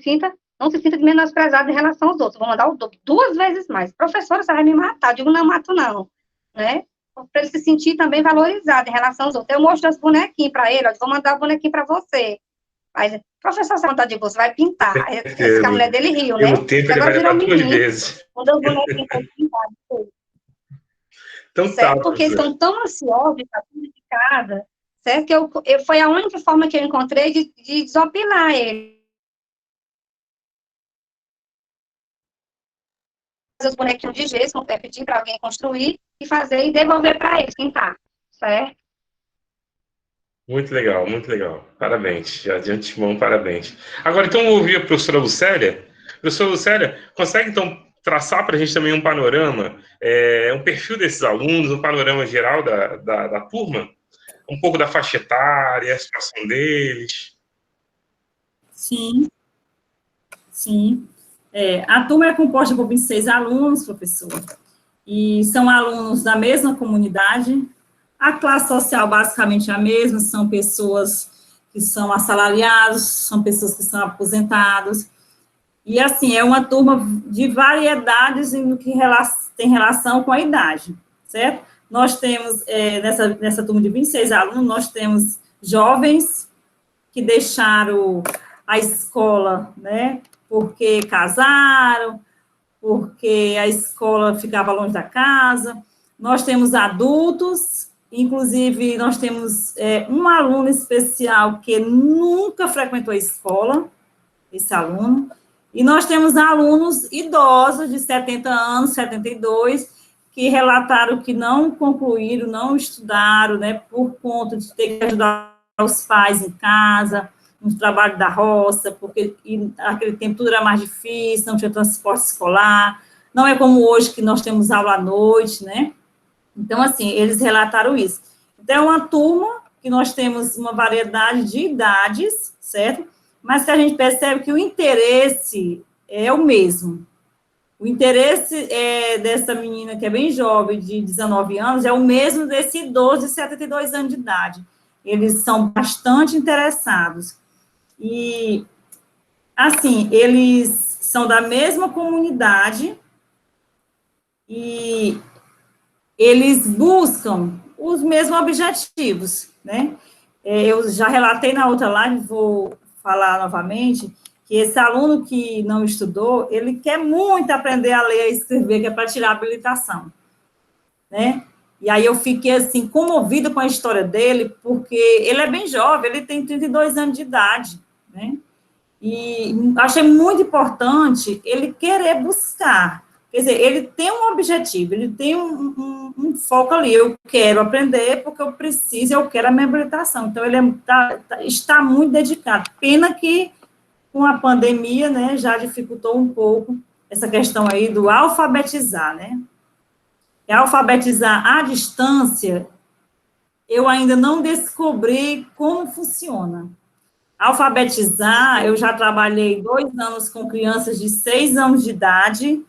não se sinta menosprezado em relação aos outros. Eu vou mandar o dobro, 2 vezes mais. Professora, você vai me matar. Eu digo, não mato não, né? Para ele se sentir também valorizado em relação aos outros. Eu mostro os bonequinhos para ele, eu vou mandar o bonequinho para você. Mas, professor, essa vontade de você vai pintar. Aí, Certeza. a mulher dele riu, né? Pelo tempo, ele vai Agora virou levar 2 menino. vezes. Um das bonequinhas foi pintado. Então tá, Certo? Porque eles estão tão ansiosos para tudo de casa, certo? Que foi a única forma que eu encontrei de desopilar ele. Fazer os bonequinhos de gesso, pedir para alguém construir e fazer e devolver para eles pintar, certo? Muito legal, muito legal. Parabéns. Já de antemão, parabéns. Agora, então, eu vou ouvir a professora Lucélia. Professora Lucélia, consegue, então, traçar para a gente também um panorama, um perfil desses alunos, um panorama geral da turma? Um pouco da faixa etária, a situação deles? Sim, sim. A turma é composta por 26 alunos, professor, e são alunos da mesma comunidade. A classe social basicamente é a mesma, são pessoas que são assalariados, são pessoas que são aposentados, e assim, é uma turma de variedades no que tem relação com a idade, certo? Nós temos, nessa turma de 26 alunos, nós temos jovens que deixaram a escola, né, porque casaram, porque a escola ficava longe da casa. Nós temos adultos, inclusive nós temos um aluno especial que nunca frequentou a escola, esse aluno, e nós temos alunos idosos de 70 anos, 72, que relataram que não concluíram, não estudaram, né, por conta de ter que ajudar os pais em casa, no trabalho da roça, porque naquele tempo tudo era mais difícil, não tinha transporte escolar, não é como hoje que nós temos aula à noite, né? Então, assim, eles relataram isso. Então, é uma turma que nós temos uma variedade de idades, certo? Mas que a gente percebe que o interesse é o mesmo. O interesse dessa menina, que é bem jovem, de 19 anos, é o mesmo desse idoso de 72 anos de idade. Eles são bastante interessados. E, assim, eles são da mesma comunidade e eles buscam os mesmos objetivos, né? Eu já relatei na outra live, vou falar novamente, que esse aluno que não estudou, ele quer muito aprender a ler e escrever, que é para tirar a habilitação, né? E aí eu fiquei, assim, comovida com a história dele, porque ele é bem jovem, ele tem 32 anos de idade, né? E achei muito importante ele querer buscar. Quer dizer, ele tem um objetivo, ele tem um foco ali. Eu quero aprender porque eu preciso, eu quero a minha habilitação. Então, ele está muito dedicado. Pena que, com a pandemia, né, já dificultou um pouco essa questão aí do alfabetizar, né? E alfabetizar à distância, eu ainda não descobri como funciona. Alfabetizar, eu já trabalhei 2 anos com crianças de 6 anos de idade,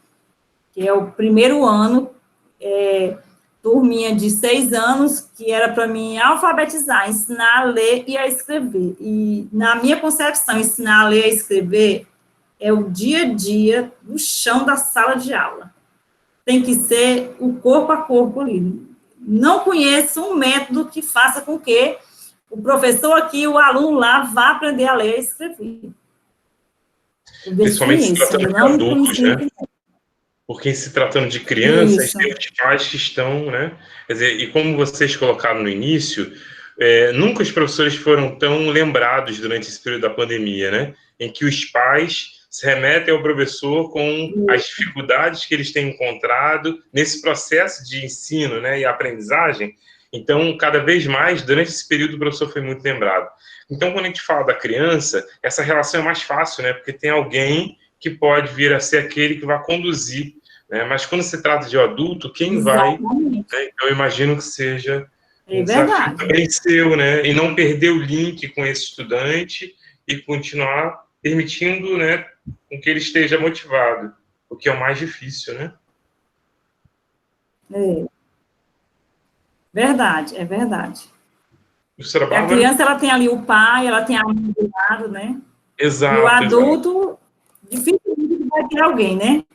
que é o primeiro ano, turminha de 6 anos, que era para mim alfabetizar, ensinar a ler e a escrever. E, na minha concepção, ensinar a ler e a escrever é o dia a dia do chão da sala de aula. Tem que ser o corpo a corpo ali. Não conheço um método que faça com que o professor aqui, o aluno lá, vá aprender a ler e escrever. Principalmente se tratando de adultos, né? Porque se tratando de crianças, tem os pais que estão, né? Quer dizer, e como vocês colocaram no início, nunca os professores foram tão lembrados durante esse período da pandemia, né? Em que os pais se remetem ao professor com as dificuldades que eles têm encontrado nesse processo de ensino, né, e aprendizagem. Então, cada vez mais, durante esse período, o professor foi muito lembrado. Então, quando a gente fala da criança, essa relação é mais fácil, né, porque tem alguém que pode vir a ser aquele que vai conduzir, né, mas quando se trata de um adulto, quem vai, né, eu imagino que seja um desafio também seu, né, e não perder o link com esse estudante e continuar permitindo, né, com que ele esteja motivado, o que é o mais difícil, né? Verdade, é verdade. A criança, ela tem ali o pai, ela tem a mãe do lado, né? Exato. E o adulto, dificilmente vai ter alguém, né?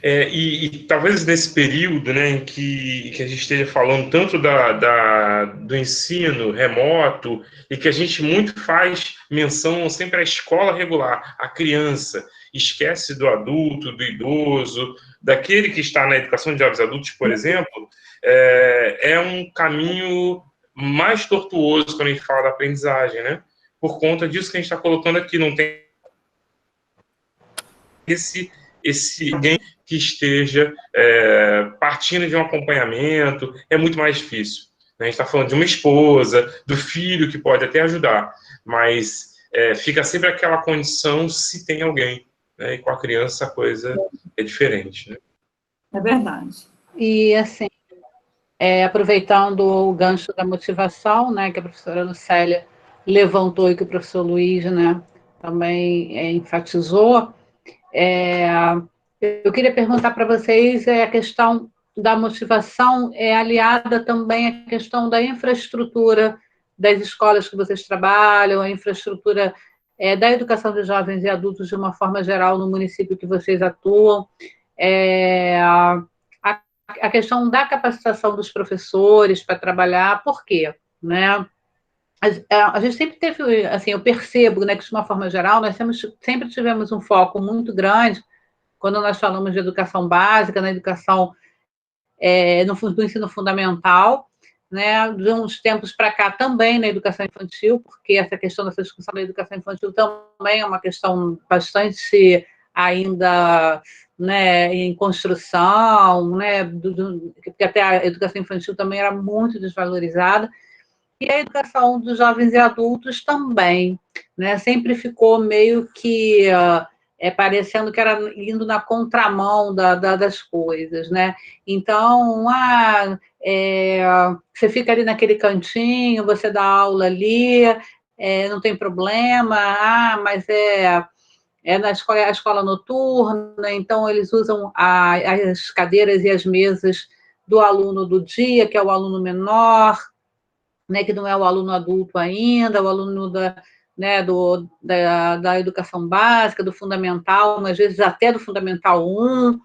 E talvez nesse período, né, em que a gente esteja falando tanto do ensino remoto e que a gente muito faz menção sempre à escola regular, à criança, esquece do adulto, do idoso, daquele que está na educação de jovens adultos, por exemplo, é um caminho mais tortuoso quando a gente fala da aprendizagem, né? Por conta disso que a gente está colocando aqui, não tem esse alguém que esteja partindo de um acompanhamento, é muito mais difícil. A gente está falando de uma esposa, do filho, que pode até ajudar, mas fica sempre aquela condição se tem alguém, né? E com a criança a coisa é diferente, né? É verdade. E, assim, aproveitando o gancho da motivação, né, que a professora Lucélia levantou e que o professor Luiz, né, também enfatizou, eu queria perguntar para vocês a questão da motivação aliada também à questão da infraestrutura das escolas que vocês trabalham, a infraestrutura da educação de jovens e adultos de uma forma geral no município que vocês atuam, a questão da capacitação dos professores para trabalhar, por quê? Né? A gente sempre teve, assim, eu percebo, né, que de uma forma geral, nós sempre tivemos um foco muito grande quando nós falamos de educação básica, na educação do ensino fundamental, né, de uns tempos para cá também na educação infantil, porque essa questão dessa discussão da educação infantil também é uma questão bastante ainda, né, em construção, né, porque até a educação infantil também era muito desvalorizada, e a educação dos jovens e adultos também, né, sempre ficou meio que parecendo que era indo na contramão das coisas, né? Então, você fica ali naquele cantinho, você dá aula ali, não tem problema, mas na escola, a escola noturna, então eles usam as cadeiras e as mesas do aluno do dia, que é o aluno menor, né, que não é o aluno adulto ainda, o aluno da educação básica, do fundamental, às vezes até do fundamental 1.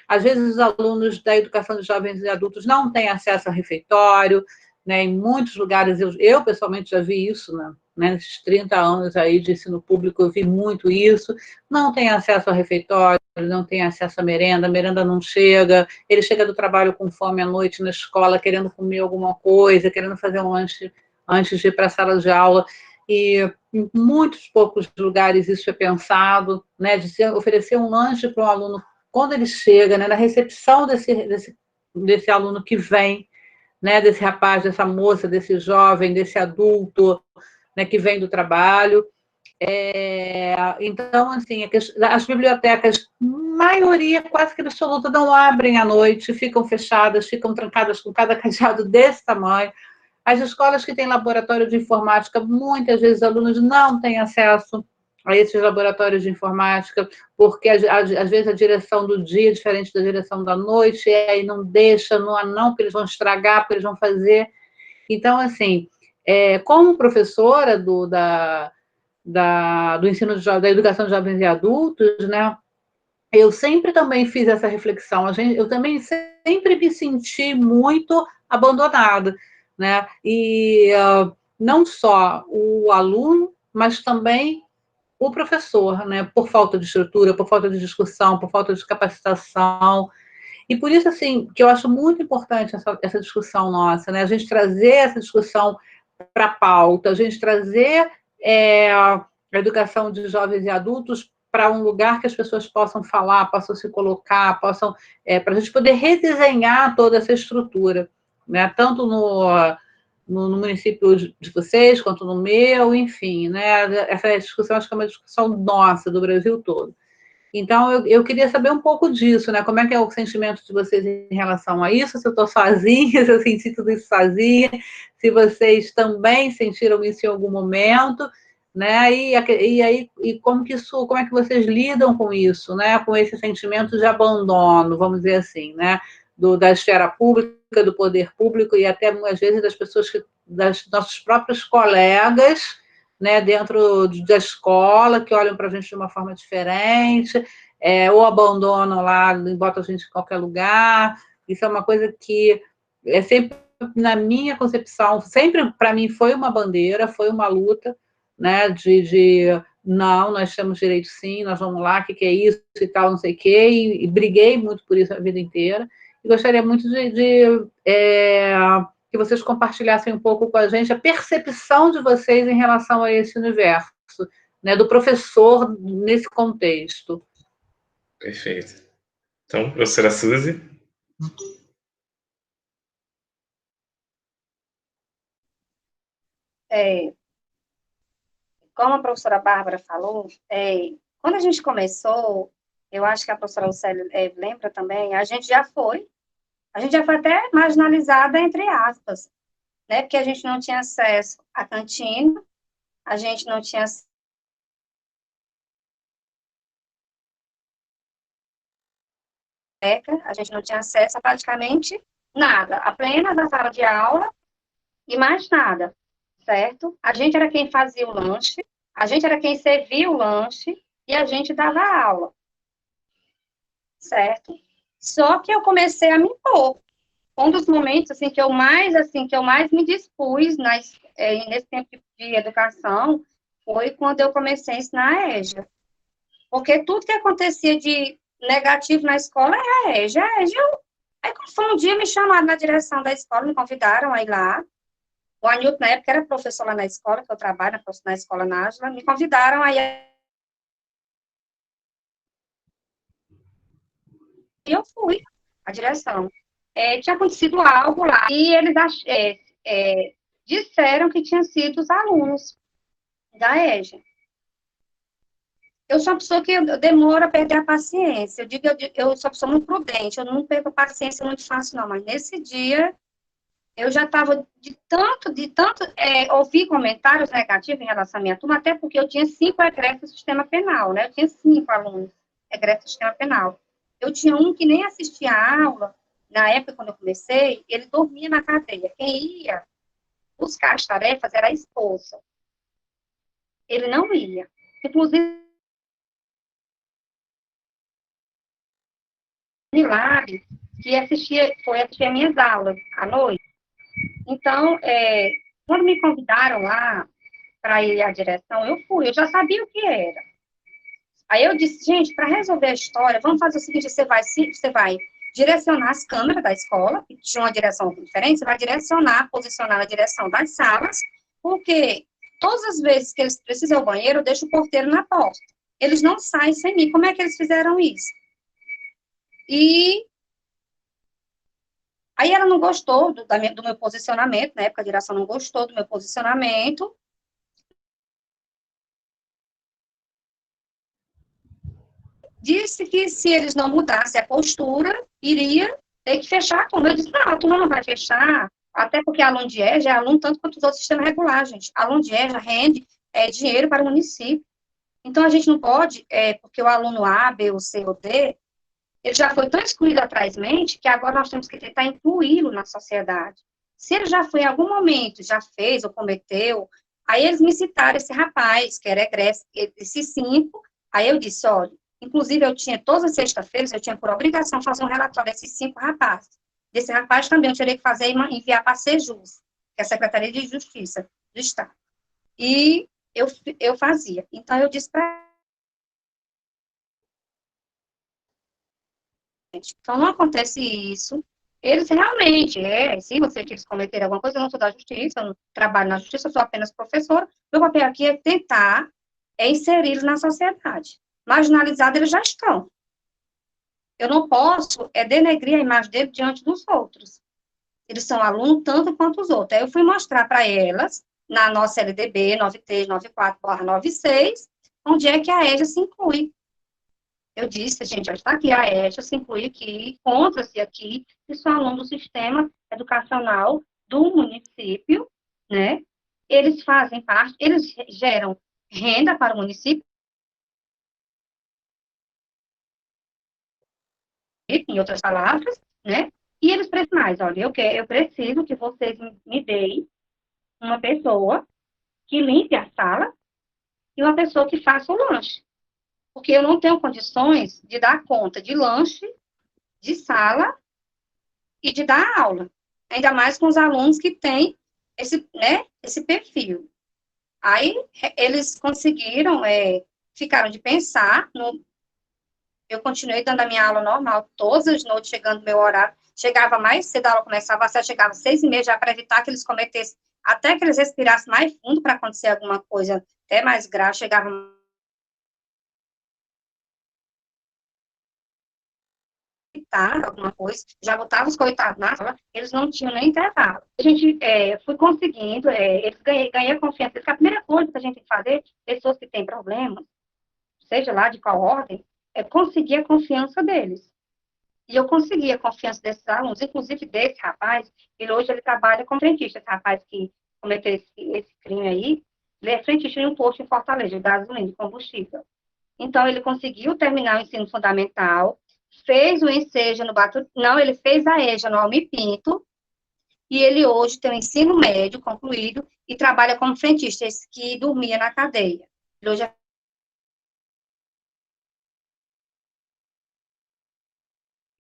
Às vezes os alunos da educação de jovens e adultos não têm acesso a refeitório, né, em muitos lugares, eu pessoalmente já vi isso, né, nesses 30 anos aí de ensino público, eu vi muito isso, não tem acesso a refeitório, não tem acesso à merenda, a merenda não chega, ele chega do trabalho com fome à noite na escola, querendo comer alguma coisa, querendo fazer um lanche antes de ir para a sala de aula, e em muitos poucos lugares isso é pensado, né, de oferecer um lanche para um aluno quando ele chega, né, na recepção desse aluno que vem, né, desse rapaz, dessa moça, desse jovem, desse adulto, né, que vem do trabalho. Então, assim, as bibliotecas, maioria quase que absoluta, não abrem à noite, ficam fechadas, ficam trancadas com cada cadeado desse tamanho. As escolas que têm laboratório de informática, muitas vezes os alunos não têm acesso a esses laboratórios de informática, porque às vezes a direção do dia é diferente da direção da noite, e aí não deixa, não, porque eles vão estragar, porque eles vão fazer. Então, assim, como professora do ensino da educação de jovens e adultos, né, eu sempre também fiz essa reflexão, eu também sempre me senti muito abandonada, né, e não só o aluno, mas também o professor, né, por falta de estrutura, por falta de discussão, por falta de capacitação, e por isso, assim, que eu acho muito importante essa discussão nossa, né, a gente trazer essa discussão para a pauta, a gente trazer a educação de jovens e adultos para um lugar que as pessoas possam falar, possam se colocar, possam, para a gente poder redesenhar toda essa estrutura, né, tanto no município de vocês, quanto no meu, enfim, né? Essa discussão acho que é uma discussão nossa, do Brasil todo. Então, eu queria saber um pouco disso, né? Como é que é o sentimento de vocês em relação a isso, se eu estou sozinha, se eu senti tudo isso sozinha, se vocês também sentiram isso em algum momento, né? E como é que vocês lidam com isso, né? Com esse sentimento de abandono, vamos dizer assim, né? Da esfera pública, do poder público e até, às vezes, das nossos próprios colegas, né, dentro da escola, que olham para a gente de uma forma diferente, ou abandonam lá, botam a gente em qualquer lugar. Isso é uma coisa que é sempre, na minha concepção, sempre para mim foi uma bandeira, foi uma luta, né, não, nós temos direito sim, nós vamos lá, o que é isso e tal, não sei o quê, e briguei muito por isso a vida inteira. E gostaria muito que vocês compartilhassem um pouco com a gente a percepção de vocês em relação a esse universo, né, do professor nesse contexto. Perfeito. Então, professora Suzy. Como a professora Bárbara falou, quando a gente começou, eu acho que a professora Lucélia lembra também, a gente já foi até marginalizada, entre aspas, né? Porque a gente não tinha acesso à cantina, a gente não tinha a gente não tinha acesso a praticamente nada, apenas a sala de aula e mais nada, certo? A gente era quem fazia o lanche, a gente era quem servia o lanche e a gente dava aula, certo? Só que eu comecei a me impor. Um dos momentos assim que eu mais me dispus nesse tempo de educação foi quando eu comecei a ensinar a EJA. Porque tudo que acontecia de negativo na escola era a EJA. Aí, quando foi um dia, me chamaram na direção da escola, me convidaram a ir lá. O Anilton, na época, era professor lá na escola, que eu trabalho na escola Nájila, me convidaram aí. E eu fui à direção. Tinha acontecido algo lá, e eles disseram que tinham sido os alunos da EJA. Eu sou uma pessoa que eu demoro a perder a paciência. Eu sou uma pessoa muito prudente, eu não perco a paciência muito fácil, não. Mas nesse dia, eu já estava de tanto ouvir comentários negativos em relação à minha turma, até porque eu tinha 5 egressos do sistema penal, né? Eu tinha 5 alunos egressos do sistema penal. Eu tinha um que nem assistia a aula, na época, quando eu comecei, ele dormia na cadeia. Quem ia buscar as tarefas era a esposa. Ele não ia. Inclusive, Milagre, que foi assistir as minhas aulas à noite. Então, quando me convidaram lá para ir à direção, eu fui, eu já sabia o que era. Aí eu disse, gente, para resolver a história, vamos fazer o seguinte, você vai direcionar as câmeras da escola, que tinha uma direção diferente, você vai posicionar na direção das salas, porque todas as vezes que eles precisam ir ao banheiro, eu deixo o porteiro na porta. Eles não saem sem mim. Como é que eles fizeram isso? E aí ela não gostou do meu posicionamento, na época a direção não gostou do meu posicionamento. Disse que se eles não mudassem a postura, iria ter que fechar a turma. Eu disse, não, a turma não vai fechar, até porque aluno de EJA é aluno tanto quanto os outros sistemas regulares, gente. Aluno de EJA rende dinheiro para o município. Então, a gente não pode, porque o aluno A, B, ou C ou D, ele já foi tão excluído atrasmente que agora nós temos que tentar incluí-lo na sociedade. Se ele já foi em algum momento, já fez ou cometeu, aí eles me citaram esse rapaz, que era egresso, esses 5, aí eu disse, olha, inclusive eu tinha, todas as sextas-feiras, eu tinha por obrigação fazer um relatório desses 5 rapazes. Desse rapaz também eu teria que fazer e enviar para a Sejus, que é a Secretaria de Justiça do Estado. E eu fazia. Então, eu disse para então, não acontece isso. Eles realmente, se eles cometerem alguma coisa, eu não sou da justiça, eu não trabalho na justiça, eu sou apenas professora. Meu papel aqui é tentar inseri-los na sociedade. Marginalizados, eles já estão. Eu não posso denegrir a imagem deles diante dos outros. Eles são alunos tanto quanto os outros. Aí eu fui mostrar para elas, na nossa LDB 9394/96, onde é que a EJA se inclui. Eu disse, gente, está aqui a EJA, se inclui aqui, encontra-se aqui, que são alunos do sistema educacional do município, né? Eles fazem parte, eles geram renda para o município, em outras palavras, né? E eles precisam mais, olha, eu preciso que vocês me deem uma pessoa que limpe a sala e uma pessoa que faça o lanche. porque eu não tenho condições de dar conta de lanche, de sala e de dar aula. Ainda mais com os alunos que têm esse, né, esse perfil. Aí, eles conseguiram, ficaram de pensar, eu continuei dando a minha aula normal, todas as noites, chegando no meu horário, chegava mais cedo, a aula começava às 7, chegava às 6h30, já para evitar que eles cometessem, até que eles respirassem mais fundo para acontecer alguma coisa até mais grave, chegavam alguma coisa, já botava os coitados na sala, eles não tinham nem intervalo. A gente foi conseguindo, eles ganhei a confiança. Porque a primeira coisa que a gente tem que fazer, pessoas que têm problemas, seja lá de qual ordem, é conseguir a confiança deles. E eu consegui a confiança desses alunos, inclusive desse rapaz, hoje ele trabalha como frentista, esse rapaz que cometeu esse crime aí, ele é frentista em um posto em Fortaleza, de gasolina, de combustível. Então, ele conseguiu terminar o ensino fundamental, fez o ensejo no Batutinha, não, ele fez a EJA no Alme Pinto, e ele hoje tem o ensino médio concluído e trabalha como frentista, esse que dormia na cadeia. Ele hoje é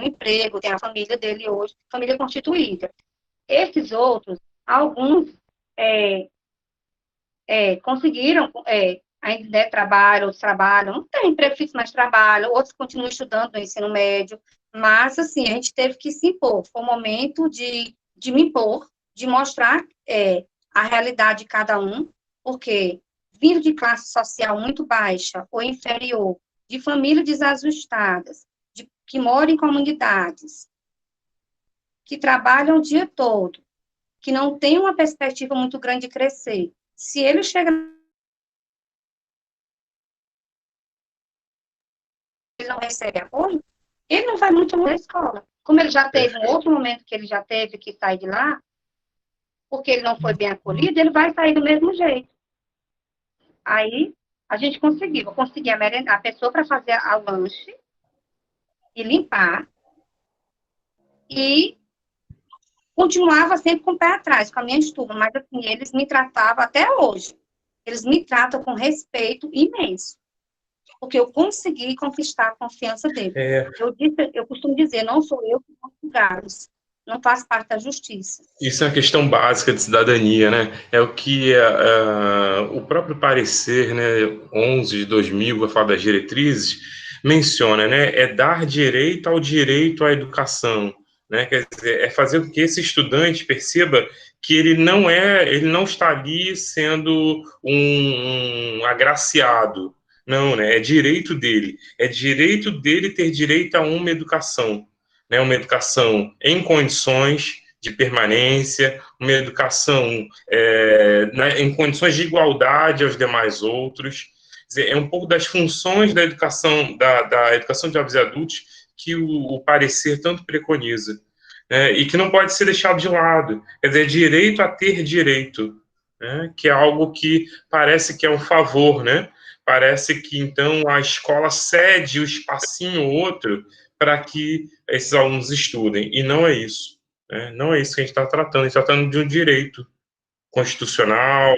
um emprego, tem a família dele hoje, família constituída. Esses outros, alguns conseguiram, ainda trabalham, outros trabalham, não tem emprego fixo, mas trabalham, outros continuam estudando no ensino médio, mas, assim, a gente teve que se impor. Foi o momento de me impor, de mostrar a realidade de cada um, porque vindo de classe social muito baixa ou inferior, de famílias desajustadas, que moram em comunidades, que trabalham o dia todo, que não tem uma perspectiva muito grande de crescer, se ele chega, ele não recebe apoio, ele não vai muito longe da escola. Como ele já teve um outro momento que ele já teve que sair de lá, porque ele não foi bem acolhido, ele vai sair do mesmo jeito. Aí, a gente conseguiu. Eu consegui a pessoa para fazer o lanche e limpar. E continuava sempre com o pé atrás, com a minha turma, mas assim, eles me tratavam até hoje. Eles me tratam com respeito imenso. Porque eu consegui conquistar a confiança deles. Eu costumo dizer, não sou eu que vou julgá-los. Não faz parte da justiça. Isso é uma questão básica de cidadania, né? É o que o próprio parecer, né, 11 de 2000, vai falar das diretrizes, menciona, né? É dar direito ao direito à educação, né? Quer dizer, é fazer com que esse estudante perceba que ele não está ali sendo um agraciado. Não, né? É direito dele. É direito dele ter direito a uma educação, né? Uma educação em condições de permanência, uma educação em condições de igualdade aos demais outros. Quer dizer, é um pouco das funções da educação, da educação de jovens e adultos que o parecer tanto preconiza, né? E que não pode ser deixado de lado. Quer dizer, direito a ter direito, né? Que é algo que parece que é um favor, né? Parece que, então, a escola cede o espacinho outro para que esses alunos estudem, e não é isso. Né? Não é isso que a gente está tratando. A gente está tratando de um direito constitucional,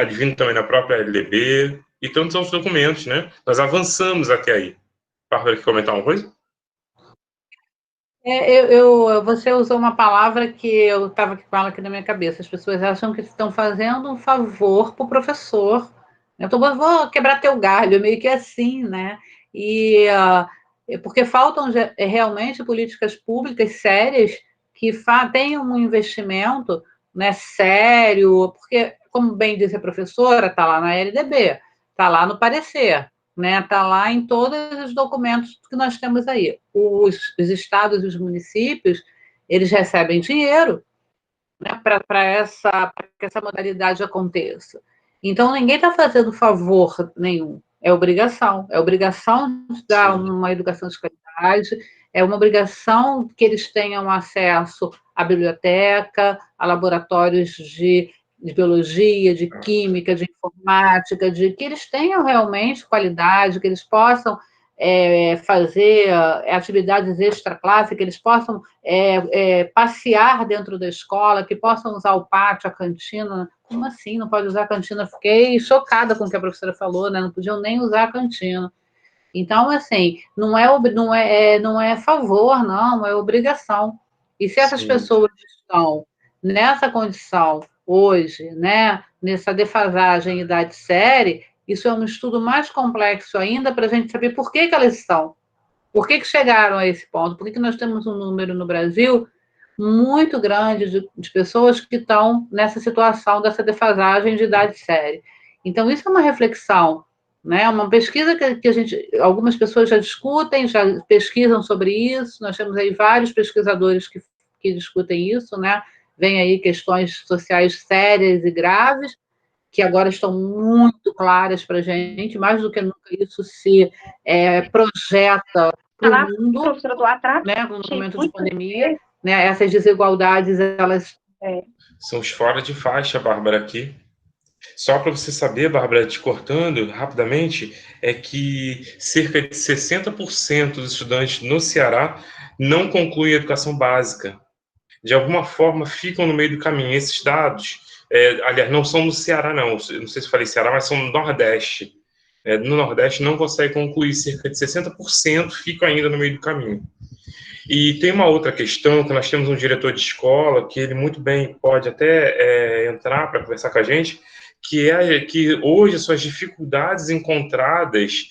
advindo também na própria LDB, e tantos outros documentos, né? Nós avançamos até aí. Bárbara, quer comentar uma coisa? Você usou uma palavra que eu estava com ela aqui na minha cabeça. As pessoas acham que estão fazendo um favor para o professor. Eu vou quebrar teu galho, meio que assim, né? Porque faltam realmente políticas públicas sérias que tenham um investimento, né, sério, porque, como bem disse a professora, está lá na LDB, está lá no parecer, né? Está lá em todos os documentos que nós temos aí. Os estados e os municípios, eles recebem dinheiro, né, para que essa modalidade aconteça. Então, ninguém está fazendo favor nenhum, é obrigação de dar uma educação de qualidade, é uma obrigação que eles tenham acesso à biblioteca, a laboratórios de biologia, de química, de informática, que eles tenham realmente qualidade, que eles possam fazer atividades extra-classe, que eles possam passear dentro da escola, que possam usar o pátio, a cantina. Como assim? Não pode usar a cantina? Fiquei chocada com o que a professora falou, né? Não podiam nem usar a cantina. Então, assim, não é favor, não, é obrigação. E se essas Sim. pessoas estão nessa condição hoje, né, nessa defasagem idade-série, isso é um estudo mais complexo ainda para a gente saber por que elas estão. Por que chegaram a esse ponto? Por que nós temos um número no Brasil muito grande de pessoas que estão nessa situação dessa defasagem de idade séria? Então, isso é uma reflexão, né? Uma pesquisa que algumas pessoas já discutem, já pesquisam sobre isso. Nós temos aí vários pesquisadores que discutem isso, né? Vem aí questões sociais sérias e graves, que agora estão muito claras para a gente, mais do que nunca isso se projeta para o mundo, né, no momento de pandemia, né, essas desigualdades, elas... São os fora de faixa, Bárbara, aqui. Só para você saber, Bárbara, te cortando rapidamente, é que cerca de 60% dos estudantes no Ceará não concluem a educação básica. De alguma forma, ficam no meio do caminho. Esses dados, aliás, não são no Ceará, não. Não sei se falei Ceará, mas são no Nordeste. No Nordeste não consegue concluir, cerca de 60% ficam ainda no meio do caminho. E tem uma outra questão, que nós temos um diretor de escola, que ele muito bem pode até entrar para conversar com a gente, que é que hoje suas dificuldades encontradas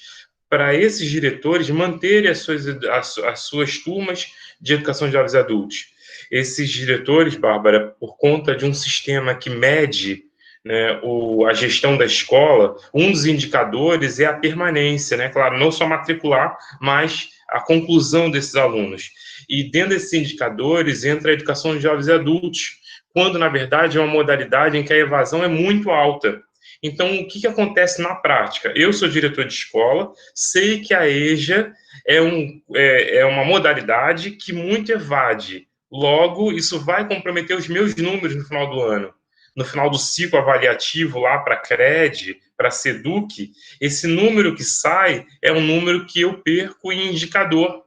para esses diretores manterem as suas turmas de educação de jovens e adultos. Esses diretores, Bárbara, por conta de um sistema que mede, né, a gestão da escola, um dos indicadores é a permanência, né? Claro, não só matricular, mas a conclusão desses alunos. E dentro desses indicadores entra a educação de jovens e adultos, quando, na verdade, é uma modalidade em que a evasão é muito alta. Então, o que acontece na prática? Eu sou diretor de escola, sei que a EJA é uma modalidade que muito evade. Logo, isso vai comprometer os meus números no final do ano. No final do ciclo avaliativo lá para a CRED, para a SEDUC, esse número que sai é um número que eu perco em indicador.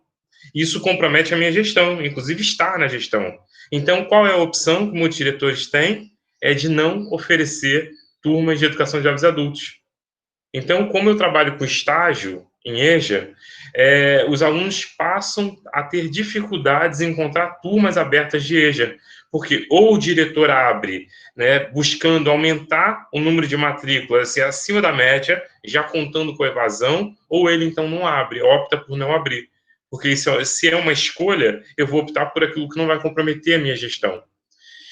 Isso compromete a minha gestão, inclusive está na gestão. Então, qual é a opção que muitos diretores têm? É de não oferecer turmas de educação de jovens adultos. Então, como eu trabalho com estágio em EJA, os alunos passam a ter dificuldades em encontrar turmas abertas de EJA, porque ou o diretor abre, né, buscando aumentar o número de matrículas acima da média, já contando com evasão, ou ele então não abre, opta por não abrir. Porque se é uma escolha, eu vou optar por aquilo que não vai comprometer a minha gestão.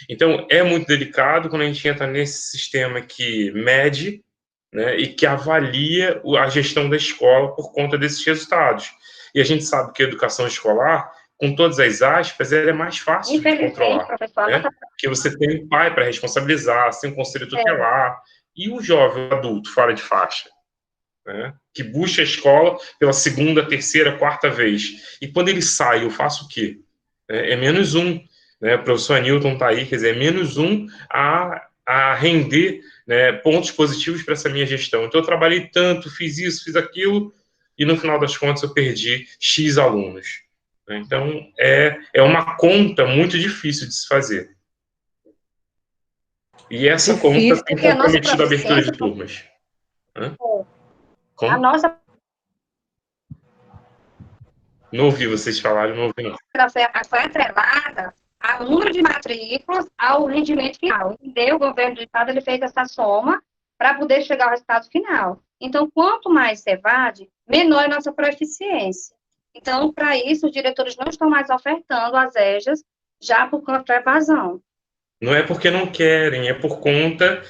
Então, é muito delicado quando a gente entra nesse sistema que mede, né, e que avalia a gestão da escola por conta desses resultados. E a gente sabe que a educação escolar, com todas as aspas, ela é mais fácil de controlar. Né? Porque você tem um pai para responsabilizar, você tem um conselho tutelar, e o jovem, o adulto, fora de faixa, né, que busca a escola pela segunda, terceira, quarta vez. E quando ele sai, eu faço o quê? É menos um. Né? O professor Newton está aí, quer dizer, é menos um a render, né, pontos positivos para essa minha gestão. Então, eu trabalhei tanto, fiz isso, fiz aquilo, e no final das contas eu perdi X alunos. Então, é uma conta muito difícil de se fazer. E essa conta tem comprometido a abertura de turmas. A nossa... Não ouvi vocês falarem, não ouvi, não. Foi atrelada ao número de matrículas, ao rendimento final. Entendeu? O governo do estado ele fez essa soma para poder chegar ao resultado final. Então, quanto mais se evade, menor é a nossa proeficiência. Então, para isso, os diretores não estão mais ofertando as EJAs já por conta da evasão. Não é porque não querem, é por conta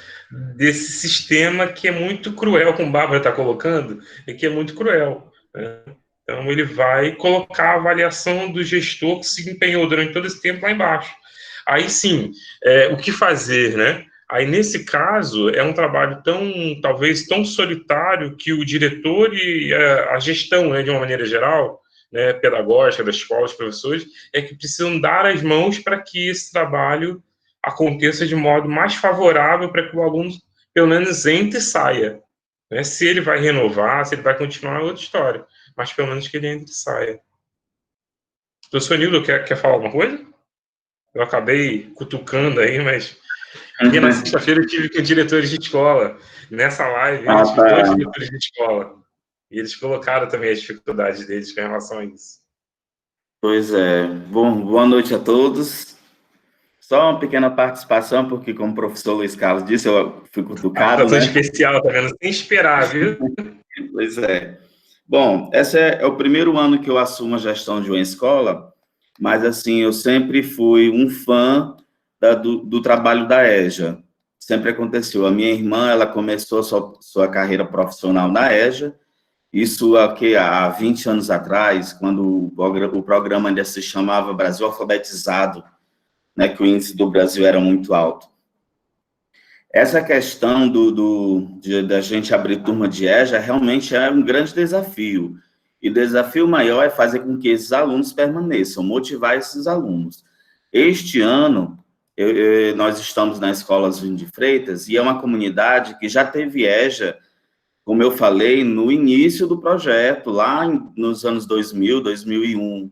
desse sistema que é muito cruel, como a Bárbara está colocando, é que é muito cruel. Né? Então, ele vai colocar a avaliação do gestor que se empenhou durante todo esse tempo lá embaixo. Aí, sim, o que fazer, né? Aí, nesse caso, é um trabalho talvez tão solitário que o diretor e a gestão, né, de uma maneira geral, né, pedagógica da escola, os professores, é que precisam dar as mãos para que esse trabalho aconteça de modo mais favorável para que o aluno, pelo menos, entre e saia. Né? Se ele vai renovar, se ele vai continuar, é outra história. Mas pelo menos que ele entre e saia. Professor Nildo, quer falar alguma coisa? Eu acabei cutucando aí, mas... E na sexta-feira eu tive com diretores de escola. Nessa live, eu tive 2 diretores de escola. E eles colocaram também as dificuldades deles com relação a isso. Pois é. Bom, boa noite a todos. Só uma pequena participação, porque como o professor Luiz Carlos disse, eu fui cutucado, Participação né? especial, tá vendo? Sem esperar, viu? Pois é. Bom, esse é o primeiro ano que eu assumo a gestão de uma escola, mas, assim, eu sempre fui um fã do trabalho da EJA. Sempre aconteceu. A minha irmã, ela começou sua carreira profissional na EJA, isso há 20 anos atrás, quando o programa ainda se chamava Brasil Alfabetizado, né, que o índice do Brasil era muito alto. Essa questão da gente abrir turma de EJA realmente é um grande desafio. E o desafio maior é fazer com que esses alunos permaneçam, motivar esses alunos. Este ano, nós estamos na Escola Oswaldo de Freitas, e é uma comunidade que já teve EJA, como eu falei, no início do projeto, lá nos anos 2000, 2001.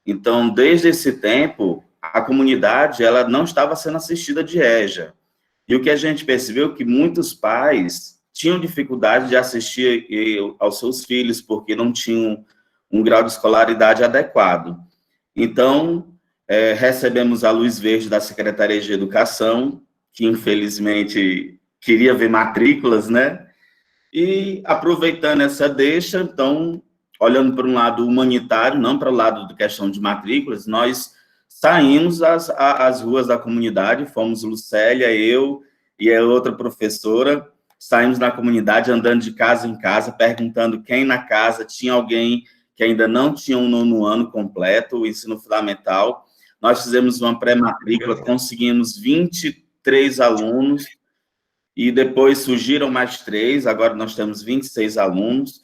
Então, desde esse tempo, a comunidade ela não estava sendo assistida de EJA. E o que a gente percebeu é que muitos pais tinham dificuldade de assistir aos seus filhos, porque não tinham um grau de escolaridade adequado. Então, recebemos a luz verde da Secretaria de Educação, que infelizmente queria ver matrículas, né? E aproveitando essa deixa, então, olhando para um lado humanitário, não para o lado da questão de matrículas, nós saímos às ruas da comunidade, fomos Lucélia, eu e a outra professora, saímos na comunidade andando de casa em casa, perguntando quem na casa tinha alguém que ainda não tinha um 9º ano completo, o ensino fundamental. Nós fizemos uma pré-matrícula, conseguimos 23 alunos, e depois surgiram mais 3, agora nós temos 26 alunos.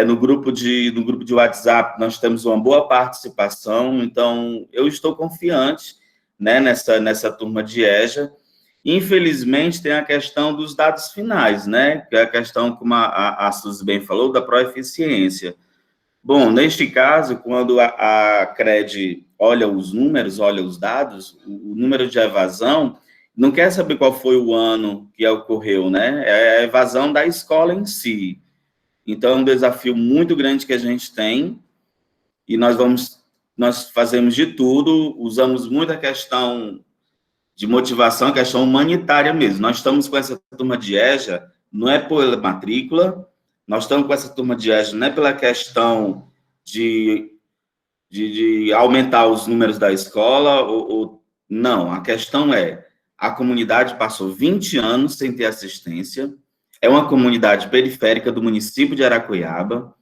No grupo de WhatsApp, nós temos uma boa participação, então eu estou confiante, né, nessa turma de EJA. Infelizmente, tem a questão dos dados finais, né, que é a questão, como a Suzy bem falou, da proeficiência. Bom, neste caso, quando a CRED olha os números, olha os dados, o número de evasão, não quer saber qual foi o ano que ocorreu, né, é a evasão da escola em si. Então, é um desafio muito grande que a gente tem, e nós fazemos de tudo, usamos muito a questão de motivação, a questão humanitária mesmo. Nós estamos com essa turma de EJA, não é pela matrícula, nós estamos com essa turma de EJA, não é pela questão de aumentar os números da escola, não, a questão é, a comunidade passou 20 anos sem ter assistência, é uma comunidade periférica do município de Aracuiaba,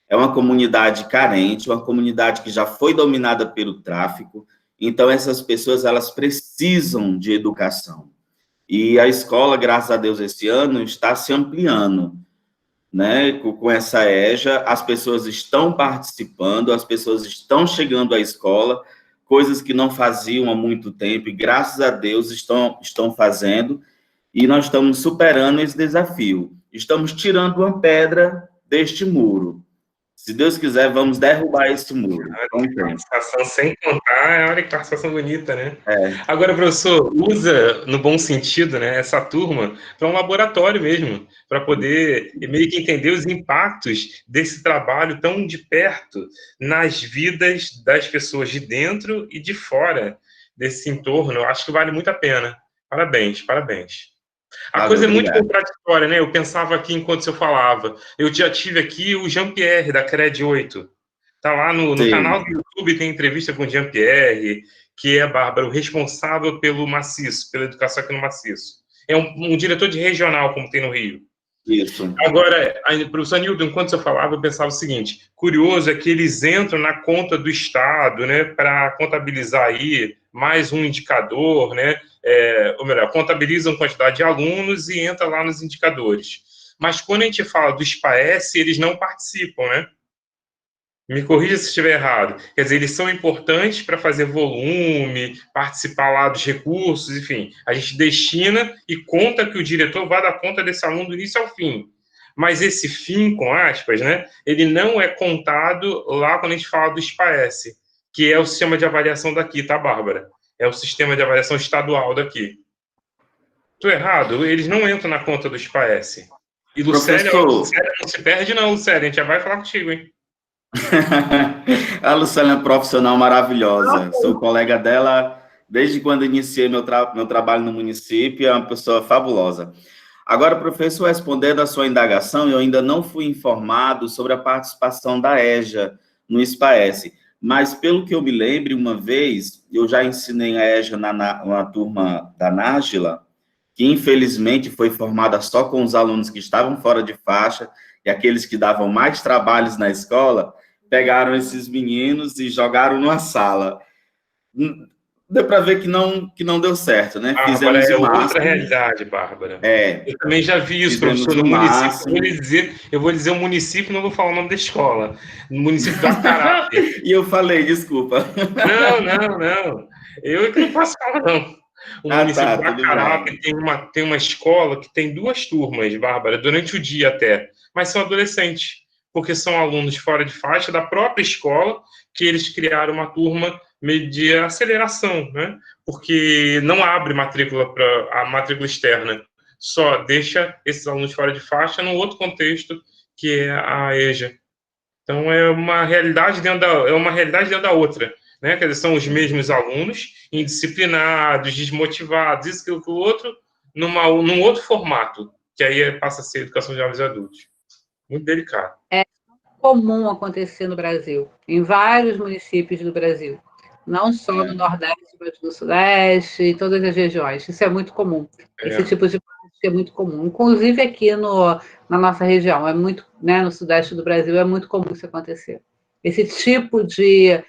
é uma comunidade carente, uma comunidade que já foi dominada pelo tráfico, então essas pessoas, elas precisam de educação. E a escola, graças a Deus, esse ano está se ampliando, né, com essa EJA, as pessoas estão participando, as pessoas estão chegando à escola, coisas que não faziam há muito tempo, e graças a Deus estão fazendo, e nós estamos superando esse desafio. Estamos tirando uma pedra deste muro. Se Deus quiser, vamos derrubar esse muro. Participação sem contar, olha que participação bonita, né? Agora, professor, usa, no bom sentido, né, essa turma para um laboratório mesmo, para poder meio que entender os impactos desse trabalho tão de perto nas vidas das pessoas de dentro e de fora desse entorno. Eu acho que vale muito a pena. Parabéns, parabéns. A coisa é muito contraditória, né? Eu pensava aqui enquanto eu falava. Eu já tive aqui o Jean-Pierre, da CRED 8. Tá lá no canal do YouTube, tem entrevista com o Jean-Pierre, que é, Bárbara, o responsável pelo Maciço, pela educação aqui no Maciço. É um diretor de regional, como tem no Rio. Isso. Agora, professor Nildo, enquanto eu falava, eu pensava o seguinte, curioso é que eles entram na conta do Estado, né, para contabilizar aí mais um indicador, né, ou melhor, contabilizam a quantidade de alunos e entra lá nos indicadores. Mas quando a gente fala do SPAES, eles não participam, né? Me corrija se estiver errado. Quer dizer, eles são importantes para fazer volume, participar lá dos recursos, enfim. A gente destina e conta que o diretor vai dar conta desse aluno do início ao fim. Mas esse fim, com aspas, né, ele não é contado lá quando a gente fala do SPAES, que é o sistema de avaliação daqui, tá, Bárbara? É o sistema de avaliação estadual daqui. Estou errado? Eles não entram na conta do SPAES. E Lucélia, Professor... Lucélia não se perde não, Lucélia, a gente já vai falar contigo, hein? A Lucélia é uma profissional maravilhosa, sou colega dela desde quando iniciei meu trabalho no município, é uma pessoa fabulosa. Agora, professor, respondendo à sua indagação, eu ainda não fui informado sobre a participação da EJA no SPAES, mas pelo que eu me lembro, uma vez, eu já ensinei a EJA na turma da Nájila, que infelizmente foi formada só com os alunos que estavam fora de faixa, e aqueles que davam mais trabalhos na escola, pegaram esses meninos e jogaram numa sala. Deu para ver que não deu certo, né? Bárbara, Fizemos o máximo. Outra realidade, Bárbara. É. Eu também já vi isso, professor, no município. Eu vou dizer o município, não vou falar o nome da escola. No município do Acará. E eu falei, desculpa. Não. Eu que não posso falar, não. O município do Acará tem uma escola que tem 2 turmas, Bárbara, durante o dia até. Mas são adolescentes, porque são alunos fora de faixa da própria escola, que eles criaram uma turma de aceleração, né? Porque não abre matrícula para a matrícula externa, só deixa esses alunos fora de faixa num outro contexto, que é a EJA. Então, é uma realidade dentro da outra, né? Quer dizer, são os mesmos alunos, indisciplinados, desmotivados, isso, aquilo, aquilo outro, num outro formato, que aí passa a ser educação de jovens e adultos. Muito delicado. É comum acontecer no Brasil, em vários municípios do Brasil. Não só no Nordeste, mas no Sudeste, em todas as regiões. Isso é muito comum. Esse tipo de prática é muito comum. Inclusive aqui na nossa região, é muito, né, no Sudeste do Brasil, é muito comum isso acontecer. Esse tipo de...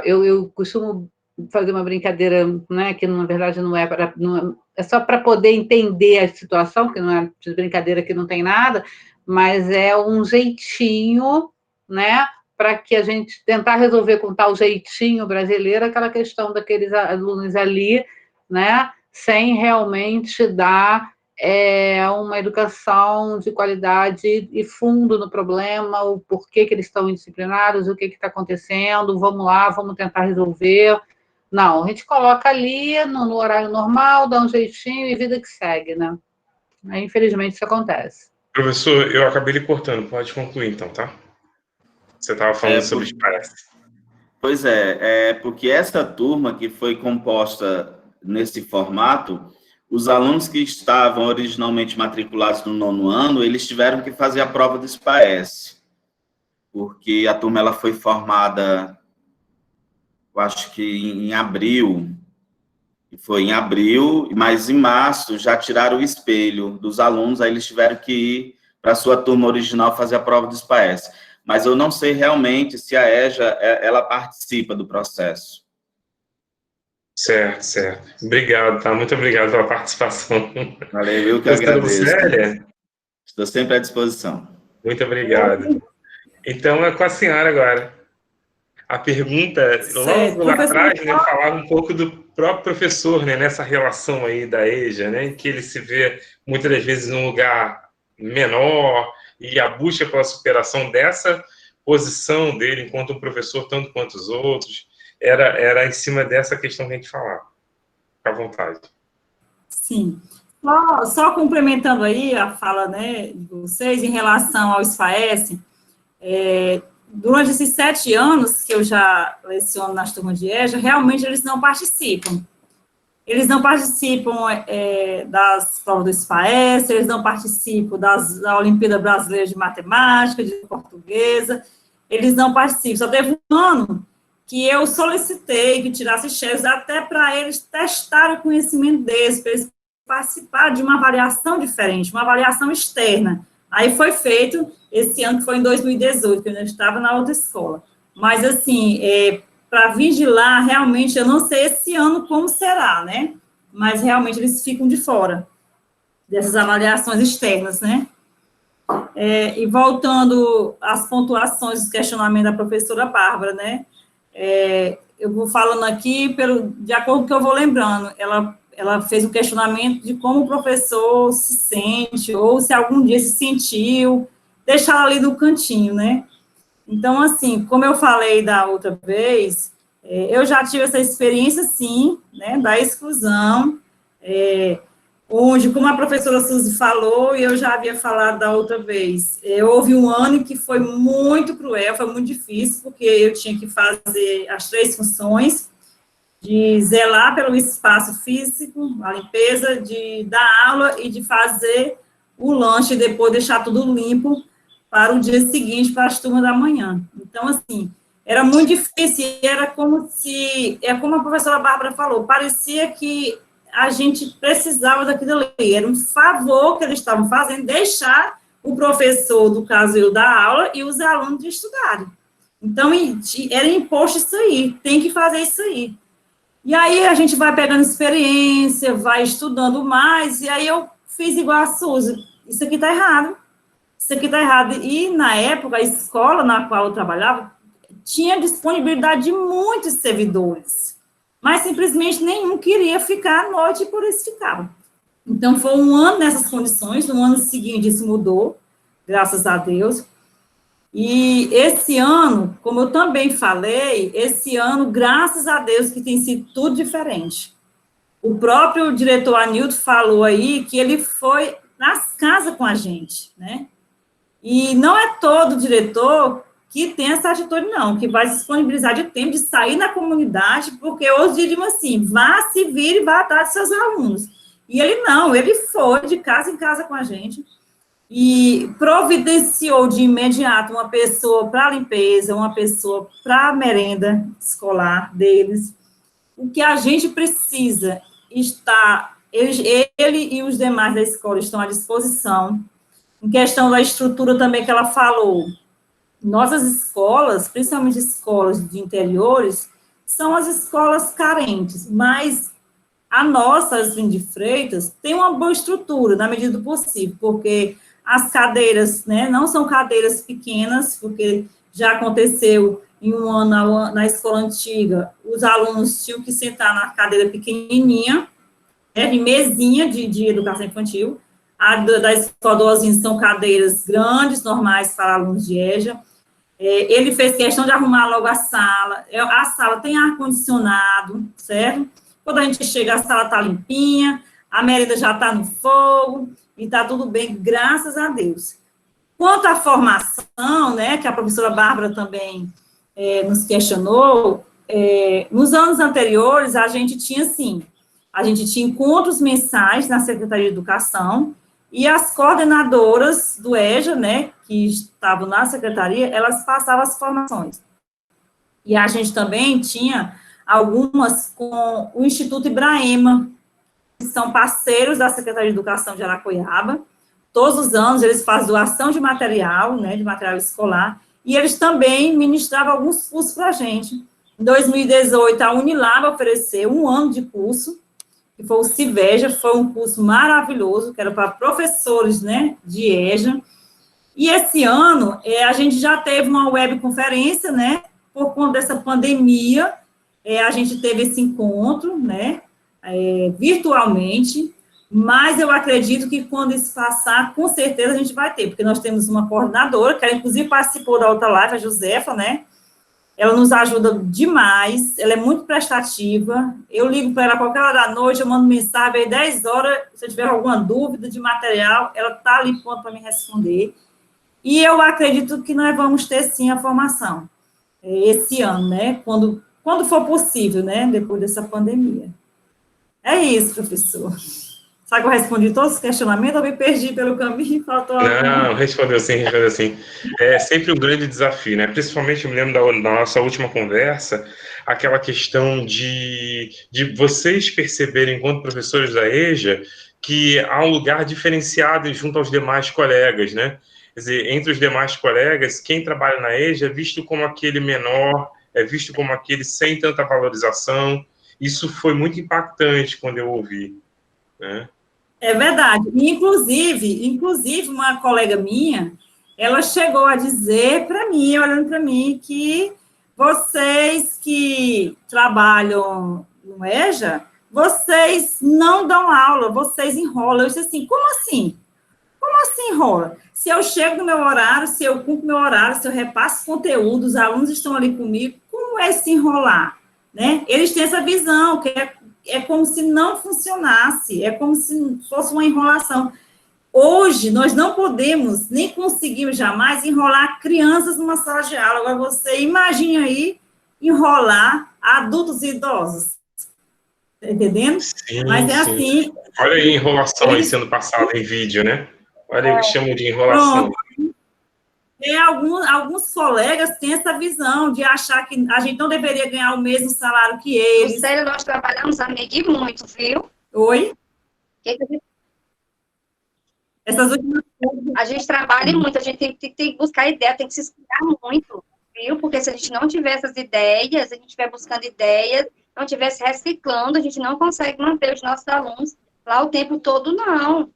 eu costumo fazer uma brincadeira, né, que na verdade é só para poder entender a situação, que não é de brincadeira, que não tem nada, mas é um jeitinho, né, para que a gente tentar resolver com tal jeitinho brasileiro aquela questão daqueles alunos ali, né, sem realmente dar uma educação de qualidade e fundo no problema, o porquê que eles estão indisciplinados, o que está acontecendo, vamos lá, vamos tentar resolver. Não, a gente coloca ali no horário normal, dá um jeitinho e vida que segue, né? Aí, infelizmente, isso acontece. Professor, eu acabei lhe cortando, pode concluir então, tá? Você estava falando sobre os SPAES. Pois é porque essa turma que foi composta nesse formato, os alunos que estavam originalmente matriculados no 9º ano, eles tiveram que fazer a prova do SPAES, porque a turma ela foi formada, eu acho que em abril, mas em março já tiraram o espelho dos alunos, aí eles tiveram que ir para a sua turma original fazer a prova do SPAES. Mas eu não sei realmente se a EJA ela participa do processo. Certo. Obrigado, tá? Muito obrigado pela participação. Valeu, eu que agradeço. Lucélia? Estou sempre à disposição. Muito obrigado. Então, é com a senhora agora. A pergunta, logo lá atrás, né, falava um pouco do próprio professor, né, nessa relação aí da EJA, né, em que ele se vê, muitas das vezes, num lugar menor, e a busca pela superação dessa posição dele enquanto um professor, tanto quanto os outros, era em cima dessa questão que a gente falava. Fica à vontade. Sim. Só complementando aí a fala, né, de vocês em relação ao SPAES, durante esses 7 anos que eu já leciono nas turmas de EJA, realmente eles não participam. Eles não participam das provas do SPAES, eles não participam da Olimpíada Brasileira de Matemática, de Portuguesa, eles não participam. Só teve um ano que eu solicitei que tirasse chefes até para eles testarem o conhecimento deles, para eles participarem de uma avaliação diferente, uma avaliação externa. Aí foi feito esse ano, que foi em 2018, que eu ainda estava na outra escola. Mas, assim, para vigilar, realmente, eu não sei esse ano como será, né? Mas, realmente, eles ficam de fora dessas avaliações externas, né? E voltando às pontuações dos questionamentos da professora Bárbara, né? Eu vou falando aqui de acordo com o que eu vou lembrando. Ela fez um questionamento de como o professor se sente, ou se algum dia se sentiu, deixar ela ali no cantinho, né? Então, assim, como eu falei da outra vez, eu já tive essa experiência, sim, né, da exclusão. onde, como a professora Suzy falou, e eu já havia falado da outra vez, houve um ano que foi muito cruel, foi muito difícil, porque eu tinha que fazer as 3 funções, de zelar pelo espaço físico, a limpeza, de dar aula e de fazer o lanche e depois deixar tudo limpo para o dia seguinte, para as turmas da manhã. Então, assim, era muito difícil, era como se, como a professora Bárbara falou, parecia que a gente precisava daquilo ali, era um favor que eles estavam fazendo, deixar o professor, do caso eu, dar aula, e os alunos de estudarem. Então, era imposto isso aí, tem que fazer isso aí. E aí a gente vai pegando experiência, vai estudando mais, e aí eu fiz igual a Suzy, isso aqui está errado, isso aqui está errado. E, na época, a escola na qual eu trabalhava tinha disponibilidade de muitos servidores, mas simplesmente nenhum queria ficar à noite e por isso ficava. Então, foi um ano nessas condições, no ano seguinte isso mudou, graças a Deus. E esse ano, como eu também falei, esse ano, graças a Deus, que tem sido tudo diferente. O próprio diretor Anilton falou aí que ele foi nas casas com a gente, né? E não é todo diretor que tem essa atitude, não, que vai se disponibilizar de tempo de sair na comunidade, porque hoje diriam assim, vá, se vire e vá atrás dos seus alunos. E ele não, ele foi de casa em casa com a gente, e providenciou de imediato uma pessoa para a limpeza, uma pessoa para a merenda escolar deles. O que a gente precisa está, ele e os demais da escola estão à disposição. Em questão da estrutura também que ela falou, nossas escolas, principalmente escolas de interiores, são as escolas carentes, mas a nossa, as de Freitas, tem uma boa estrutura, na medida do possível, porque as cadeiras, né, não são cadeiras pequenas, porque já aconteceu em um ano na escola antiga, os alunos tinham que sentar na cadeira pequenininha, né, de mesinha de educação infantil. A da escola do Ozinho são cadeiras grandes, normais para alunos de EJA. Ele fez questão de arrumar logo a sala tem ar-condicionado, certo? Quando a gente chega, a sala está limpinha, a merenda já está no fogo, e está tudo bem, graças a Deus. Quanto à formação, né, que a professora Bárbara também nos questionou, nos anos anteriores, a gente tinha, assim, a gente tinha encontros mensais na Secretaria de Educação, e as coordenadoras do EJA, né, que estavam na secretaria, elas passavam as formações. E a gente também tinha algumas com o Instituto Ibrahima, que são parceiros da Secretaria de Educação de Aracoiaba. Todos os anos eles fazem doação de material, né, de material escolar, e eles também ministravam alguns cursos para a gente. Em 2018, a Unilab ofereceu um ano de curso, que foi o CIVEJA, foi um curso maravilhoso, que era para professores, né, de EJA. E esse ano, a gente já teve uma webconferência, né, por conta dessa pandemia, a gente teve esse encontro, né, virtualmente, mas eu acredito que quando isso passar, com certeza a gente vai ter, porque nós temos uma coordenadora, que ela inclusive participou da outra live, a Josefa, né, ela nos ajuda demais, ela é muito prestativa, eu ligo para ela a qualquer hora da noite, eu mando mensagem, aí 10 horas, se eu tiver alguma dúvida de material, ela está ali pronta para me responder, e eu acredito que nós vamos ter sim a formação, esse ano, né, quando for possível, né, depois dessa pandemia. É isso, professor. Sabe que eu respondi todos os questionamentos, eu me perdi pelo caminho, faltou alguma... Não, respondeu sim, respondeu sim. É sempre um grande desafio, né? Principalmente, eu me lembro da nossa última conversa, aquela questão de vocês perceberem, enquanto professores da EJA, que há um lugar diferenciado junto aos demais colegas, né? Quer dizer, entre os demais colegas, quem trabalha na EJA é visto como aquele menor, é visto como aquele sem tanta valorização. Isso foi muito impactante quando eu ouvi, né? É verdade. E, inclusive, uma colega minha, ela chegou a dizer para mim, olhando para mim, que vocês que trabalham no EJA, vocês não dão aula, vocês enrolam. Eu disse assim, como assim? Como assim enrola? Se eu chego no meu horário, se eu cumpro meu horário, se eu repasso conteúdo, os alunos estão ali comigo, como é se enrolar? Né? Eles têm essa visão, que é como se não funcionasse, é como se fosse uma enrolação. Hoje, nós não podemos, nem conseguimos jamais enrolar crianças numa sala de aula. Agora, você imagine aí enrolar adultos e idosos. Tá entendendo? Sim, Mas é sim. assim. Olha aí a enrolação aí Eles, sendo passada em vídeo, né? Olha aí o que chamam de enrolação. pronto. Alguns colegas têm essa visão de achar que a gente não deveria ganhar o mesmo salário que eles. Sério, nós trabalhamos a medir muito, viu? Oi? Que a gente- Essas últimas A gente trabalha muito, a gente tem que buscar ideia, tem que se explicar muito, viu? Porque se a gente não tiver essas ideias, a gente estiver buscando ideias, não estiver se reciclando, a gente não consegue manter os nossos alunos lá o tempo todo, não.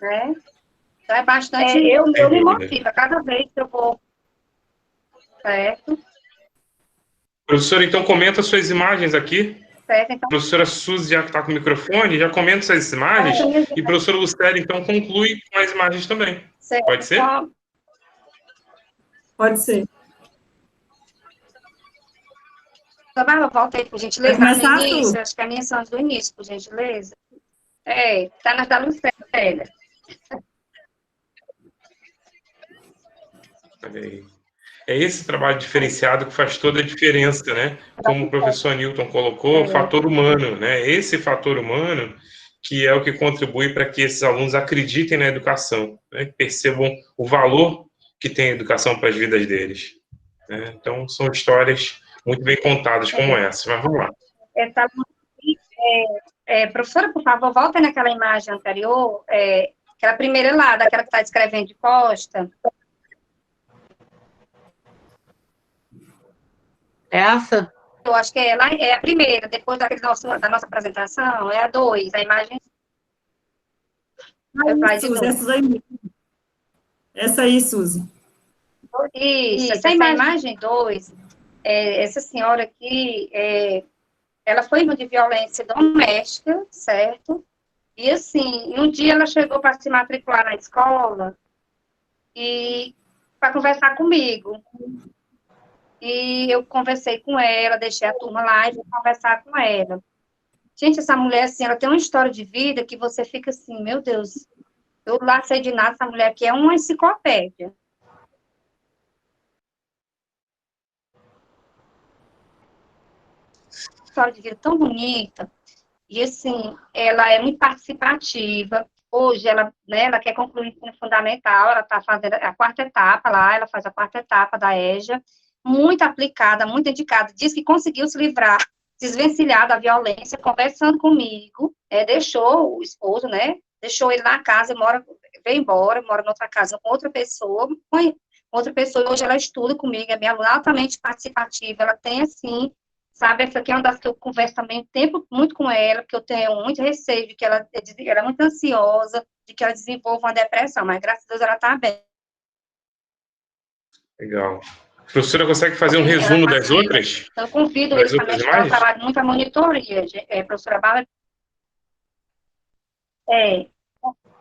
Né? Então, é bastante... eu me motivo, cada vez que eu vou... Certo? Professora, então comenta suas imagens aqui. Certo, então... Professora Suzy já está com o microfone, já comenta suas imagens. E professora Lucélia, então, conclui com as imagens também. Certo. Pode ser? Pode ser. Volta aí, por gentileza. Vai começar no início, tudo. acho que a minha são do início, por gentileza. Tá nas da Lucélia. Olha aí. É esse trabalho diferenciado que faz toda a diferença, né? Como o professor Newton colocou, o fator humano, né? Esse fator humano que é o que contribui para que esses alunos acreditem na educação, né? Percebam o valor que tem a educação para as vidas deles. Né? Então, são histórias muito bem contadas como essa. Mas vamos lá. Professora, por favor, volta naquela imagem anterior, aquela primeira lá, daquela que está escrevendo de costa. Essa? Eu acho que ela é a primeira, depois da nossa apresentação, é a 2, a imagem... Essa aí, Suzy. Isso, essa imagem 2, essa senhora aqui, ela foi vítima de violência doméstica, certo? E, assim, um dia ela chegou para se matricular na escola e para conversar comigo. E eu conversei com ela, deixei a turma lá e fui conversar com ela. Gente, essa mulher, assim, ela tem uma história de vida que você fica assim, meu Deus, eu lá sei de nada, essa mulher aqui é uma enciclopédia. História de vida tão bonita. E, assim, ela é muito participativa. Hoje, ela quer concluir o ensino fundamental, ela está fazendo a 4ª etapa lá, ela faz a 4ª etapa da EJA, muito aplicada, muito dedicada. Diz que conseguiu se livrar, desvencilhar da violência, conversando comigo, deixou o esposo, né? Deixou ele na casa, veio embora, mora em outra casa com outra pessoa, e hoje ela estuda comigo, é minha aluna altamente participativa, ela tem, assim, sabe, essa aqui é uma das que eu converso também o tempo muito com ela, porque eu tenho muito receio de que ela é muito ansiosa, de que ela desenvolva uma depressão, mas graças a Deus ela está bem. Legal. A professora consegue fazer um resumo das outras? Então, eu convido eles também a ela trabalha muito a monitoria, professora Bárbara.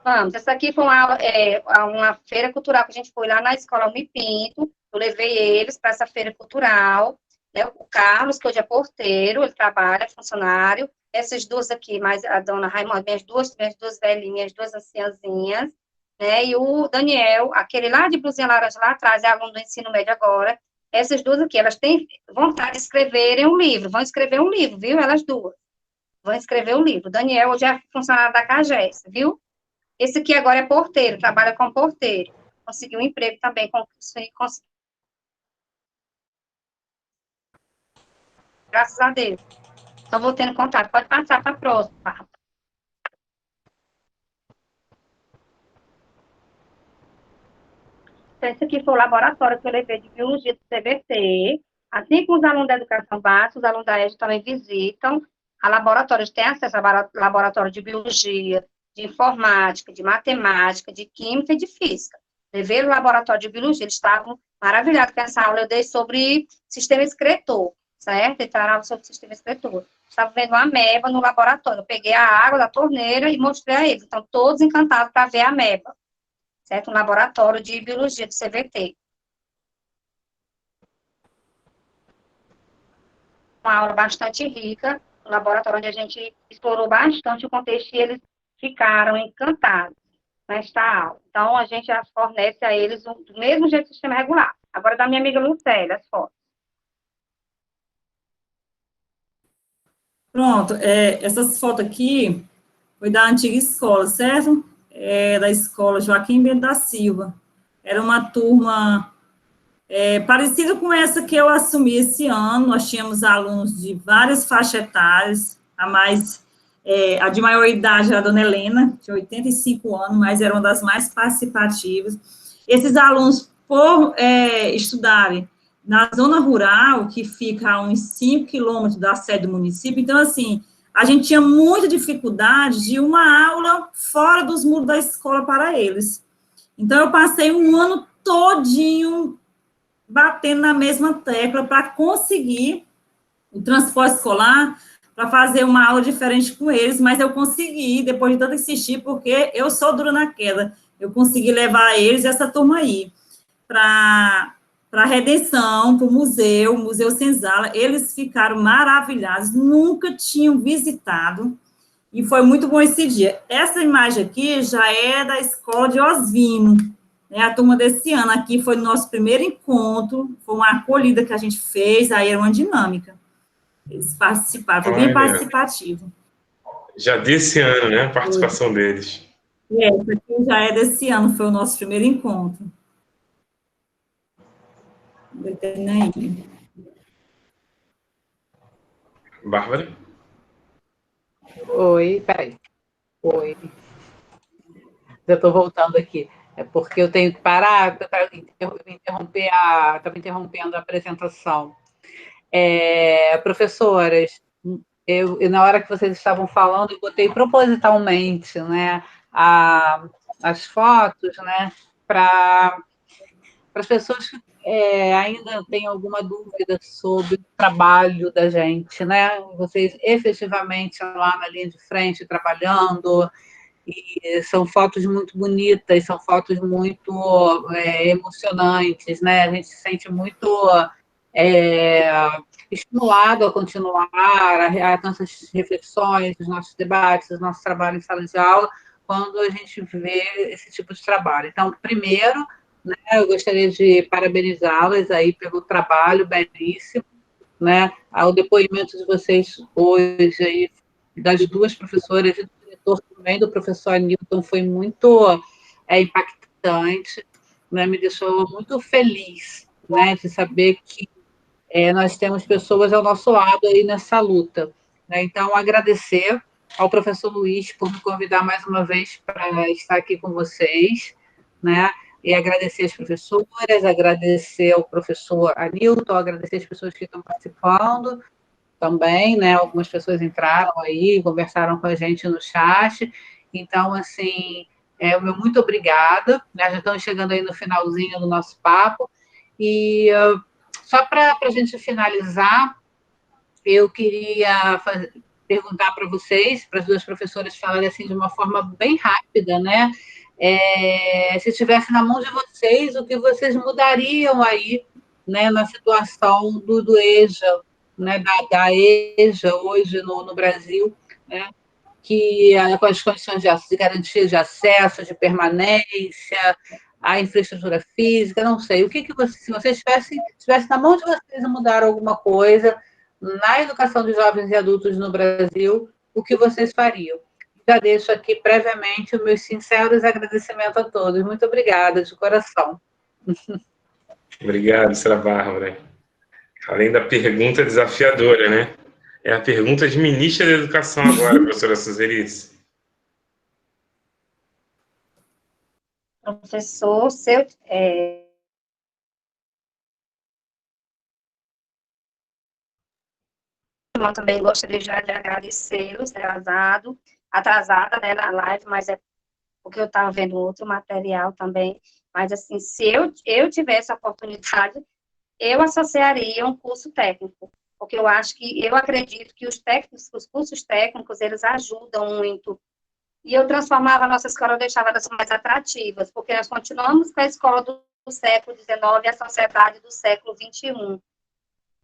Vamos, essa aqui foi uma feira cultural que a gente foi lá na escola Almi Pinto, eu levei eles para essa feira cultural, né, o Carlos, que hoje é porteiro, ele trabalha, funcionário, essas duas aqui, mais a dona Raimundo, minhas duas velhinhas, duas anciãzinhas, né, e o Daniel, aquele lá de blusinha laranja lá atrás, é aluno do ensino médio agora, essas duas aqui, elas têm vontade de escreverem um livro, vão escrever um livro, viu, elas duas, vão escrever um livro, Daniel hoje é funcionário da CAGES, viu, esse aqui agora é porteiro, trabalha como porteiro, conseguiu um emprego também, graças a Deus. Então, vou tendo contato. Pode passar para a próxima. Esse aqui foi o laboratório que eu levei de biologia do CBT. Assim como os alunos da educação básica, os alunos da EJA também visitam a laboratório. Eles têm acesso a laboratório de biologia, de informática, de matemática, de química e de física. Levei o laboratório de biologia, eles estavam maravilhados com essa aula. Eu dei sobre sistema excretor, certo? Então, sobre o sistema excretor. Estava vendo uma ameba no laboratório. Eu peguei a água da torneira e mostrei a eles. Então, todos encantados para ver a ameba, certo? Um laboratório de biologia do CVT. Uma aula bastante rica. um laboratório onde a gente explorou bastante o contexto e eles ficaram encantados nesta aula. Então, a gente já fornece a eles do mesmo jeito do sistema regular. Agora, da minha amiga Lucélia, as fotos. Pronto, essas fotos aqui foi da antiga escola, certo? Da escola Joaquim Bento da Silva. Era uma turma parecida com essa que eu assumi esse ano. Nós tínhamos alunos de várias faixas etárias, a de maior idade era a dona Helena, tinha 85 anos, mas era uma das mais participativas. Esses alunos, por estudarem na zona rural, que fica a uns 5 quilômetros da sede do município, então, assim, a gente tinha muita dificuldade de uma aula fora dos muros da escola para eles. Então, eu passei um ano todinho batendo na mesma tecla para conseguir o transporte escolar, para fazer uma aula diferente com eles, mas eu consegui, depois de tanto insistir, porque eu sou dura na queda, eu consegui levar eles, essa turma aí, para a Redenção, para o Museu Senzala. Eles ficaram maravilhados, nunca tinham visitado, e foi muito bom esse dia. Essa imagem aqui já é da escola de Osvino, né? A turma desse ano aqui foi o nosso primeiro encontro, foi uma acolhida que a gente fez, aí era uma dinâmica. Eles participaram, foi bem participativo. Já desse ano, né, a participação deles. Isso aqui já é desse ano, foi o nosso primeiro encontro. Bárbara? Oi, peraí. Oi. Já estou voltando aqui. É porque eu tenho que parar para estava interrompendo a apresentação. Professoras, na hora que vocês estavam falando, eu botei propositalmente, né, as fotos, né, para as pessoas que ainda têm alguma dúvida sobre o trabalho da gente, né? Vocês efetivamente lá na linha de frente trabalhando, e são fotos muito bonitas, são fotos muito emocionantes, né? A gente se sente muito estimulado a continuar a nossas reflexões, os nossos debates, os nossos trabalhos em sala de aula, quando a gente vê esse tipo de trabalho. Então, primeiro, né, eu gostaria de parabenizá-las aí pelo trabalho belíssimo, né? O depoimento de vocês hoje aí, das duas professoras e do diretor também, do professor Newton, foi muito impactante, né? Me deixou muito feliz, né, de saber que nós temos pessoas ao nosso lado aí nessa luta, né? Então, agradecer ao professor Luiz por me convidar mais uma vez para estar aqui com vocês, né? E agradecer as professoras, agradecer ao professor Anilton, agradecer as pessoas que estão participando também, né? Algumas pessoas entraram aí, conversaram com a gente no chat. Então, assim, o meu muito obrigada, né? Já estamos chegando aí no finalzinho do nosso papo. E só para a gente finalizar, eu queria perguntar para vocês, para as duas professoras falarem assim de uma forma bem rápida, né? Se estivesse na mão de vocês, o que vocês mudariam aí, né, na situação do EJA, né, da EJA hoje no Brasil, né, que com as condições de garantia de acesso, de permanência, a infraestrutura física, não sei. O que se vocês estivesse na mão de vocês a mudar alguma coisa na educação de jovens e adultos no Brasil, o que vocês fariam? Já deixo aqui previamente os meus sinceros agradecimentos a todos. Muito obrigada, de coração. Obrigado, Sra. Bárbara. Além da pergunta desafiadora, né? É a pergunta de ministra da Educação agora, professora Suzerice. Professor, eu também gostaria já de agradecê-los, atrasada, né, na live, mas é porque eu estava vendo outro material também. Mas, assim, se eu tivesse a oportunidade, eu associaria um curso técnico, porque eu acredito que os cursos técnicos, eles ajudam muito. E eu transformava a nossa escola, eu deixava elas mais atrativas, porque nós continuamos com a escola do século XIX e a sociedade do século XXI.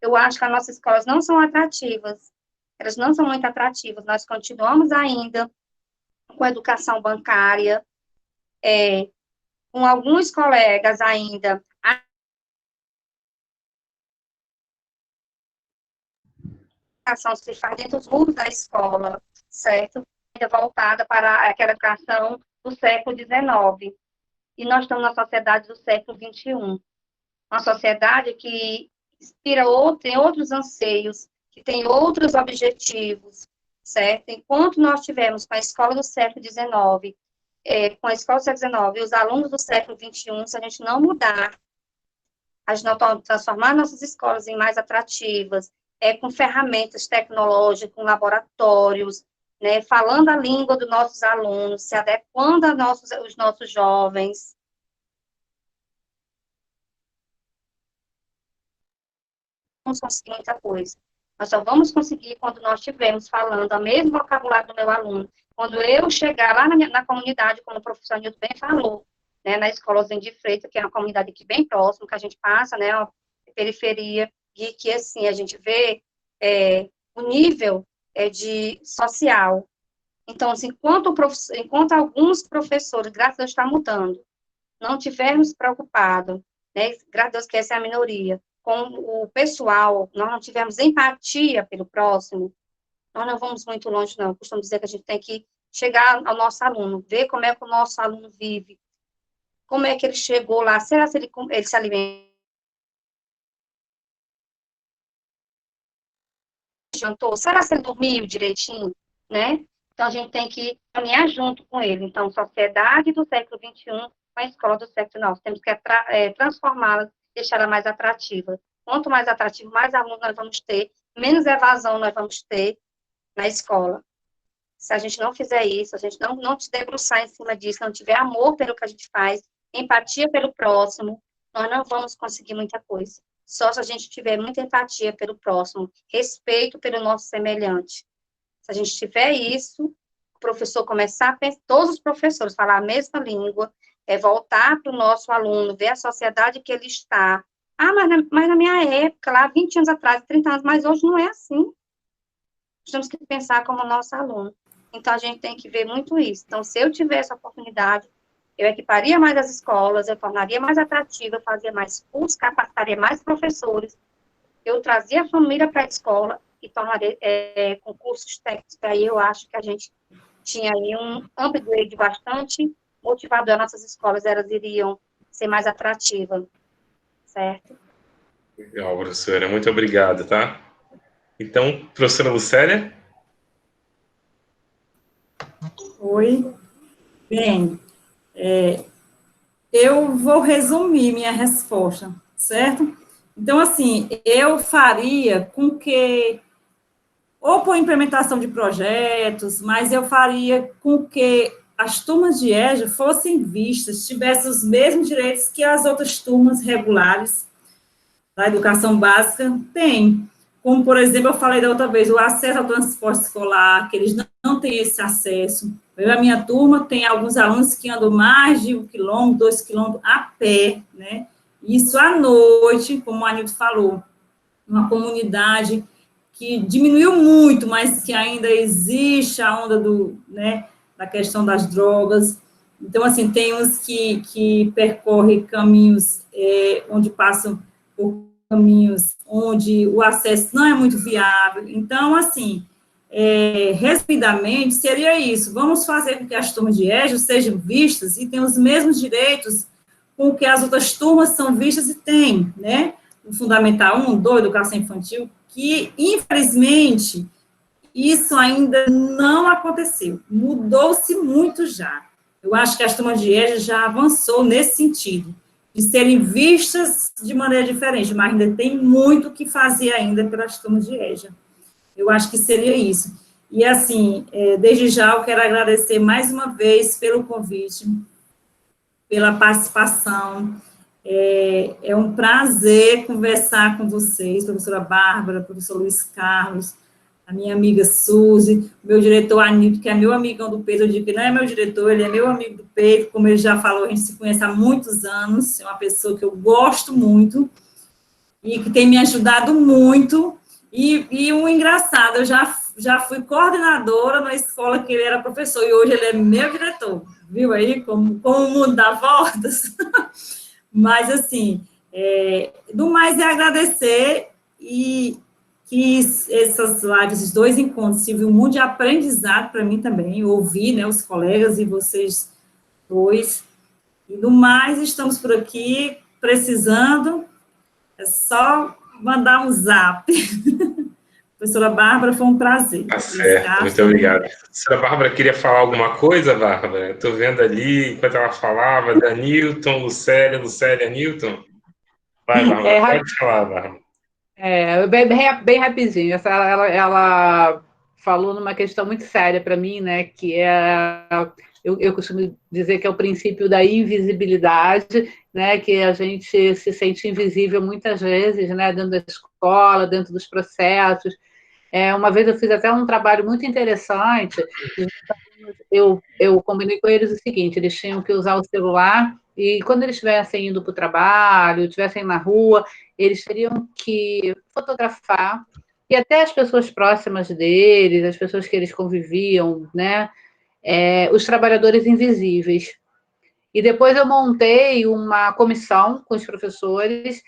Eu acho que as nossas escolas não são atrativas. elas não são muito atrativas. Nós continuamos ainda com a educação bancária, com alguns colegas ainda. A educação se faz dentro dos muros da escola, certo? Ainda voltada para aquela educação do século XIX. E nós estamos na sociedade do século XXI. Uma sociedade que inspira tem outros anseios, que tem outros objetivos, certo? Enquanto nós tivemos com a escola do século XIX, com a escola do século XIX e os alunos do século XXI, se a gente não mudar, a gente não transformar nossas escolas em mais atrativas, com ferramentas tecnológicas, com laboratórios, né, falando a língua dos nossos alunos, se adequando aos nossos jovens. Vamos conseguir muita coisa. Nós só vamos conseguir quando nós estivermos falando o mesmo vocabulário do meu aluno. Quando eu chegar lá na comunidade, como o professor Nilton bem falou, né, na escola Oswaldo de Freitas, que é uma comunidade aqui bem próxima, que a gente passa, né, uma periferia, e que, assim, a gente vê o nível de social. Então, assim, enquanto alguns professores, graças a Deus, está mudando, não tivermos preocupado, né, graças a Deus que essa é a minoria, com o pessoal, nós não tivermos empatia pelo próximo, nós não vamos muito longe, não. Eu costumo dizer que a gente tem que chegar ao nosso aluno, ver como é que o nosso aluno vive, como é que ele chegou lá, será que ele se alimenta? Jantou? Será que ele dormiu direitinho, né? Então, a gente tem que caminhar junto com ele. Então, sociedade do século XXI com a escola do século XIX. Temos que transformá-la, deixá-la mais atrativa. Quanto mais atrativo, mais alunos nós vamos ter, menos evasão nós vamos ter na escola. Se a gente não fizer isso, a gente não se debruçar em cima disso, não tiver amor pelo que a gente faz, empatia pelo próximo, nós não vamos conseguir muita coisa. Só se a gente tiver muita empatia pelo próximo, respeito pelo nosso semelhante. Se a gente tiver isso, o professor começar a pensar, todos os professores falar a mesma língua, voltar para o nosso aluno, ver a sociedade que ele está. Mas na minha época, lá 20 anos atrás, 30 anos, mas hoje não é assim. Nós temos que pensar como nosso aluno. Então, a gente tem que ver muito isso. Então, se eu tivesse essa oportunidade, eu equiparia mais as escolas, eu tornaria mais atrativa, eu fazia mais cursos, capacitaria mais professores, eu trazia a família para a escola e tornaria concursos técnicos. Aí eu acho que a gente tinha aí um upgrade bastante motivador. Nossas escolas, elas iriam ser mais atrativas, certo? Legal, professora. Muito obrigado, tá? Então, professora Lucélia? Oi. Bem, eu vou resumir minha resposta, certo? Então, assim, eu faria com que, ou por implementação de projetos, mas eu faria com que as turmas de EJA fossem vistas, tivessem os mesmos direitos que as outras turmas regulares da educação básica têm. Como, por exemplo, eu falei da outra vez, o acesso ao transporte escolar, que eles não têm esse acesso. A minha turma tem alguns alunos que andam mais de 1 quilômetro, 2 quilômetros a pé, né? Isso à noite, como a Anilton falou, uma comunidade que diminuiu muito, mas que ainda existe a onda da questão das drogas. Então, assim, tem uns que percorrem caminhos onde passam por caminhos onde o acesso não é muito viável. Então, assim, resumidamente, seria isso. Vamos fazer com que as turmas de EJA sejam vistas e tenham os mesmos direitos com que as outras turmas são vistas e têm, né? O Fundamental 1, 2, Educação Infantil, que, infelizmente, isso ainda não aconteceu. Mudou-se muito já. Eu acho que as turmas de EJA já avançou nesse sentido, de serem vistas de maneira diferente, mas ainda tem muito que fazer ainda pelas turmas de EJA. Eu acho que seria isso. E, assim, desde já eu quero agradecer mais uma vez pelo convite, pela participação. É um prazer conversar com vocês, professora Bárbara, professor Luiz Carlos, a minha amiga Suzy, meu diretor Anilton, que é meu amigão do peito. Eu digo que não é meu diretor, ele é meu amigo do peito, como ele já falou, a gente se conhece há muitos anos, é uma pessoa que eu gosto muito e que tem me ajudado muito. E um engraçado, eu já fui coordenadora na escola que ele era professor, e hoje ele é meu diretor. Viu aí como o mundo dá voltas? Mas, assim, do mais é agradecer e que essas lives, esses 2 encontros, sirvam muito de aprendizado para mim também, ouvir, né, os colegas e vocês dois. E do mais, estamos por aqui, precisando, é só mandar um zap. Professora Bárbara, foi um prazer. Tá certo, muito obrigado. A professora Bárbara queria falar alguma coisa, Bárbara? Estou vendo ali, enquanto ela falava, da Newton, Lucélia, Newton. Vai, Bárbara, pode falar, Bárbara. Bem rapidinho. Ela falou numa questão muito séria para mim, né? Que eu costumo dizer que é o princípio da invisibilidade, né? Que a gente se sente invisível muitas vezes, né? Dentro da escola, dentro dos processos. Uma vez eu fiz até um trabalho muito interessante. Eu combinei com eles o seguinte: eles tinham que usar o celular e quando eles estivessem indo para o trabalho, estivessem na rua, eles teriam que fotografar e até as pessoas próximas deles, as pessoas que eles conviviam, né? Os trabalhadores invisíveis. E depois eu montei uma comissão com os professores,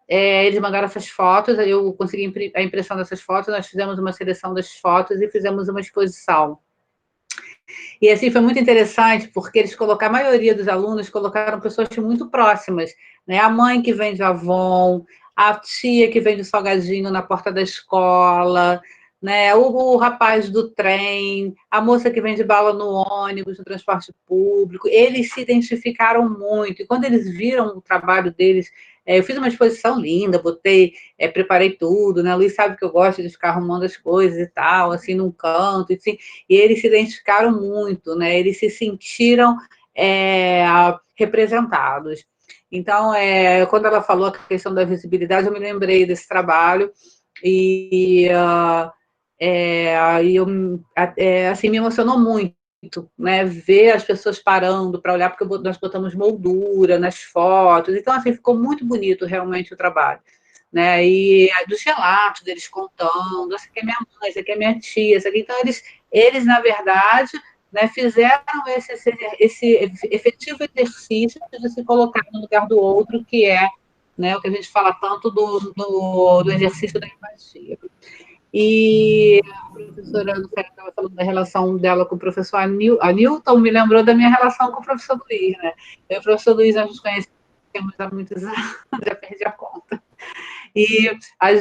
eles mandaram essas fotos, eu consegui a impressão dessas fotos, nós fizemos uma seleção das fotos e fizemos uma exposição. E assim foi muito interessante, porque a maioria dos alunos colocaram pessoas muito próximas, né? A mãe que vende Avon, a tia que vende salgadinho na porta da escola, né? O rapaz do trem, a moça que vende bala no ônibus, no transporte público. Eles se identificaram muito, e quando eles viram o trabalho deles, eu fiz uma exposição linda, preparei tudo, né? A Luiz sabe que eu gosto de ficar arrumando as coisas e tal, assim, num canto, assim, e eles se identificaram muito, né? Eles se sentiram representados. Então, quando ela falou a questão da visibilidade, eu me lembrei desse trabalho e assim, me emocionou muito, né, ver as pessoas parando para olhar, porque nós botamos moldura nas fotos, então, assim, ficou muito bonito realmente o trabalho, né, e dos relatos deles contando, essa aqui é minha mãe, essa aqui é minha tia, essa aqui, então, eles na verdade, né, fizeram esse efetivo exercício de se colocar no lugar do outro, que é, né, o que a gente fala tanto do exercício da empatia. E a professora Lucélia estava falando da relação dela com o professor Newton, me lembrou da minha relação com o professor Luiz, né? Eu e o professor Luiz, nós nos conhecemos há muitos anos, já perdi a conta. E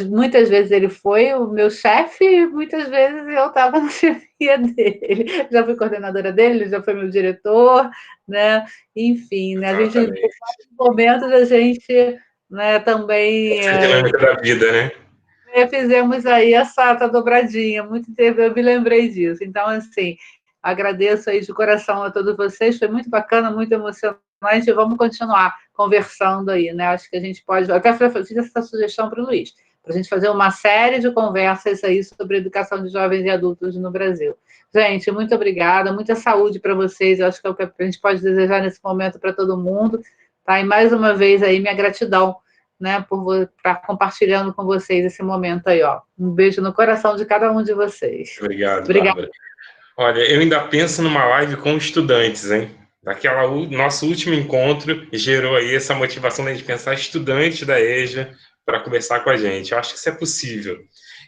muitas vezes ele foi o meu chefe, muitas vezes eu estava na chefia dele. Já fui coordenadora dele, já foi meu diretor, né? Enfim, né? Em vários momentos a gente, né, também... Essa dinâmica da vida, né? Fizemos aí essa dobradinha, eu me lembrei disso. Então, assim, agradeço aí de coração a todos vocês, foi muito bacana, muito emocionante, vamos continuar conversando aí, né? Acho que a gente pode, até fiz essa sugestão para o Luiz, para a gente fazer uma série de conversas aí sobre educação de jovens e adultos no Brasil. Gente, muito obrigada, muita saúde para vocês, eu acho que é o que a gente pode desejar nesse momento para todo mundo, tá? E mais uma vez aí, minha gratidão, né, por estar compartilhando com vocês esse momento aí, ó. Um beijo no coração de cada um de vocês. Obrigado, Bárbara. Olha, eu ainda penso numa live com estudantes, hein? Nosso último encontro gerou aí essa motivação da gente pensar estudantes da EJA para conversar com a gente. Eu acho que isso é possível.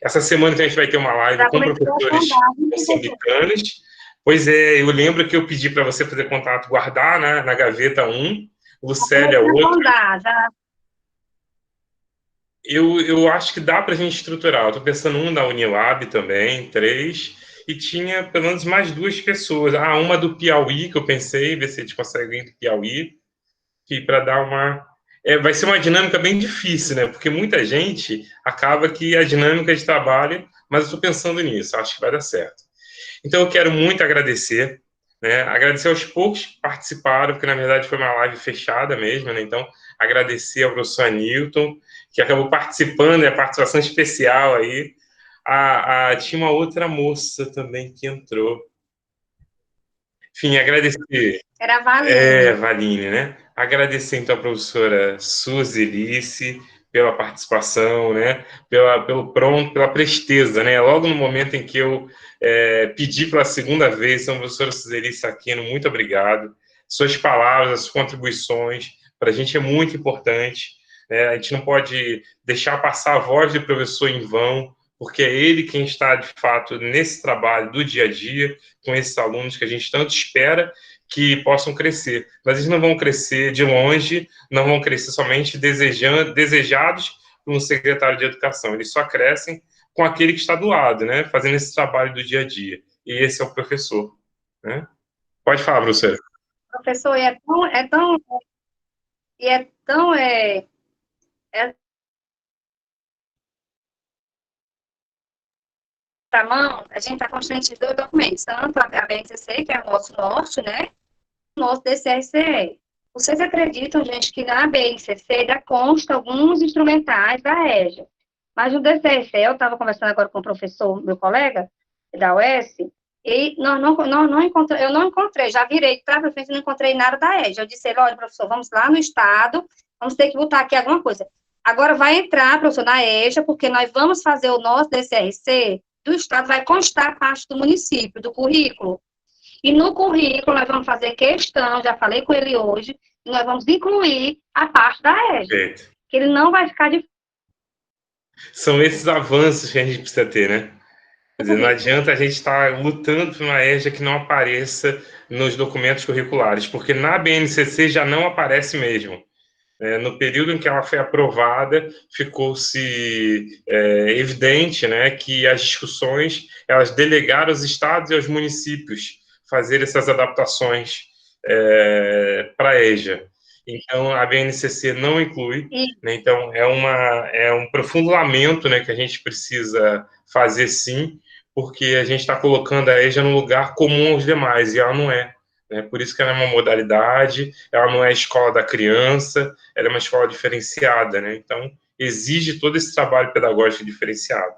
Essa semana a gente vai ter uma live com professores moçambicanos. Pois é, eu lembro que eu pedi para você fazer contato, guardar, né, na gaveta 1, Lucélia outro. Eu acho que dá para a gente estruturar. Eu estou pensando um da Unilab também, 3, e tinha pelo menos mais 2 pessoas. Uma do Piauí, que eu pensei, ver se a gente consegue ir do Piauí, que para dar uma... vai ser uma dinâmica bem difícil, né? Porque muita gente acaba que a dinâmica de trabalho, mas eu estou pensando nisso, acho que vai dar certo. Então, eu quero muito agradecer, né? Agradecer aos poucos que participaram, porque, na verdade, foi uma live fechada mesmo, né? Então, agradecer ao professor Newton, que acabou participando, a participação especial aí. Tinha uma outra moça também que entrou. Enfim, agradecer. Era a Valine. Valine, né? Agradecer, então, a professora Suzy Lice pela participação, né? Pela presteza, né? Logo no momento em que eu pedi pela segunda vez, então, professora Suzeli Saquino, muito obrigado. Suas palavras, as contribuições, para a gente é muito importante, né? A gente não pode deixar passar a voz do professor em vão, porque é ele quem está, de fato, nesse trabalho do dia a dia, com esses alunos que a gente tanto espera que possam crescer. Mas eles não vão crescer de longe, não vão crescer somente desejados por um secretário de educação. Eles só crescem com aquele que está do lado, né? Fazendo esse trabalho do dia a dia. E esse é o professor, né? Pode falar, professor. Professor, para mão, a gente está construindo esses dois documentos, tanto a BNCC, que é o nosso norte, né? O nosso DCRCE. Vocês acreditam, gente, que na BNCC já consta alguns instrumentais da EJA, mas no DCRCE, eu estava conversando agora com o professor, meu colega, da UES, e eu não encontrei, já virei para frente e não encontrei nada da EJA. Eu disse, olha, professor, vamos lá no Estado, vamos ter que botar aqui alguma coisa. Agora vai entrar, professor, na EJA, porque nós vamos fazer o nosso DCRC do Estado, vai constar parte do município, do currículo. E no currículo nós vamos fazer questão, já falei com ele hoje, e nós vamos incluir a parte da EJA, que ele não vai ficar de... São esses avanços que a gente precisa ter, né? Quer dizer, não adianta a gente estar lutando por uma EJA que não apareça nos documentos curriculares, porque na BNCC já não aparece mesmo. No período em que ela foi aprovada, ficou-se evidente, né, que as discussões, elas delegaram aos estados e aos municípios fazer essas adaptações para a EJA. Então, a BNCC não inclui, né, então é um profundo lamento, né, que a gente precisa fazer sim, porque a gente está colocando a EJA no lugar comum aos demais, e ela não é. Por isso que ela é uma modalidade, ela não é a escola da criança, ela é uma escola diferenciada, né? Então, exige todo esse trabalho pedagógico diferenciado.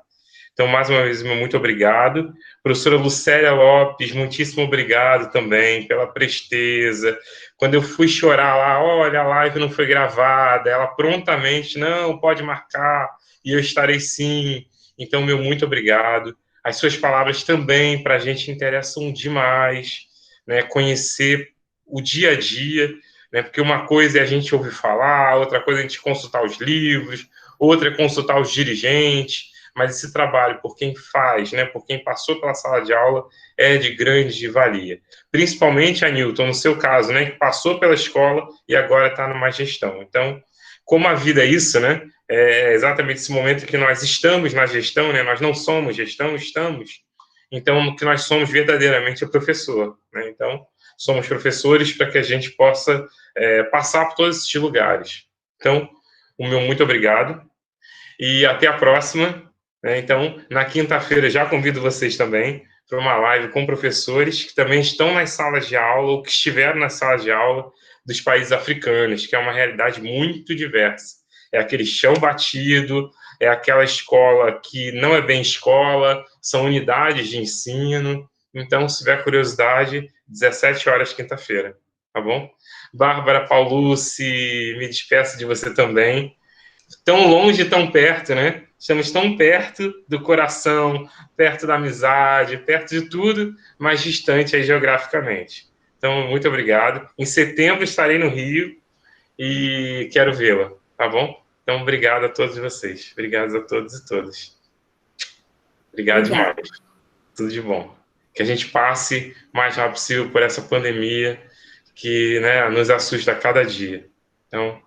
Então, mais uma vez, meu muito obrigado. Professora Lucélia Lopes, muitíssimo obrigado também pela presteza. Quando eu fui chorar lá, olha, a live não foi gravada, ela prontamente, não, pode marcar, e eu estarei sim. Então, meu muito obrigado. As suas palavras também, para a gente, interessam demais. Né, conhecer o dia a dia, né, porque uma coisa é a gente ouvir falar, outra coisa é a gente consultar os livros, outra é consultar os dirigentes, mas esse trabalho por quem faz, né, por quem passou pela sala de aula, é de grande valia. Principalmente, Anilton, no seu caso, né, que passou pela escola e agora está numa gestão. Então, como a vida é isso, né, é exatamente esse momento que nós estamos na gestão, né, nós não somos gestão, estamos. Então, o que nós somos verdadeiramente é professor, né? Então, somos professores para que a gente possa passar por todos esses lugares. Então, o meu muito obrigado e até a próxima, né? Então, na quinta-feira, já convido vocês também para uma live com professores que também estão nas salas de aula ou que estiveram nas salas de aula dos países africanos, que é uma realidade muito diversa. É aquele chão batido, é aquela escola que não é bem escola, são unidades de ensino. Então, se tiver curiosidade, 17 horas, quinta-feira, tá bom? Bárbara Paulucci, me despeço de você também. Tão longe, tão perto, né? Estamos tão perto do coração, perto da amizade, perto de tudo, mas distante aí geograficamente. Então, muito obrigado. Em setembro estarei no Rio e quero vê-la, tá bom? Então, obrigado a todos vocês. Obrigado a todos e todas. Obrigado demais. Tudo de bom. Que a gente passe o mais rápido possível por essa pandemia que, né, nos assusta a cada dia. Então,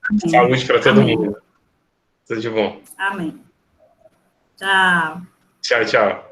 amém. Saúde para todo mundo. Tudo de bom. Amém. Tchau. Tchau, tchau.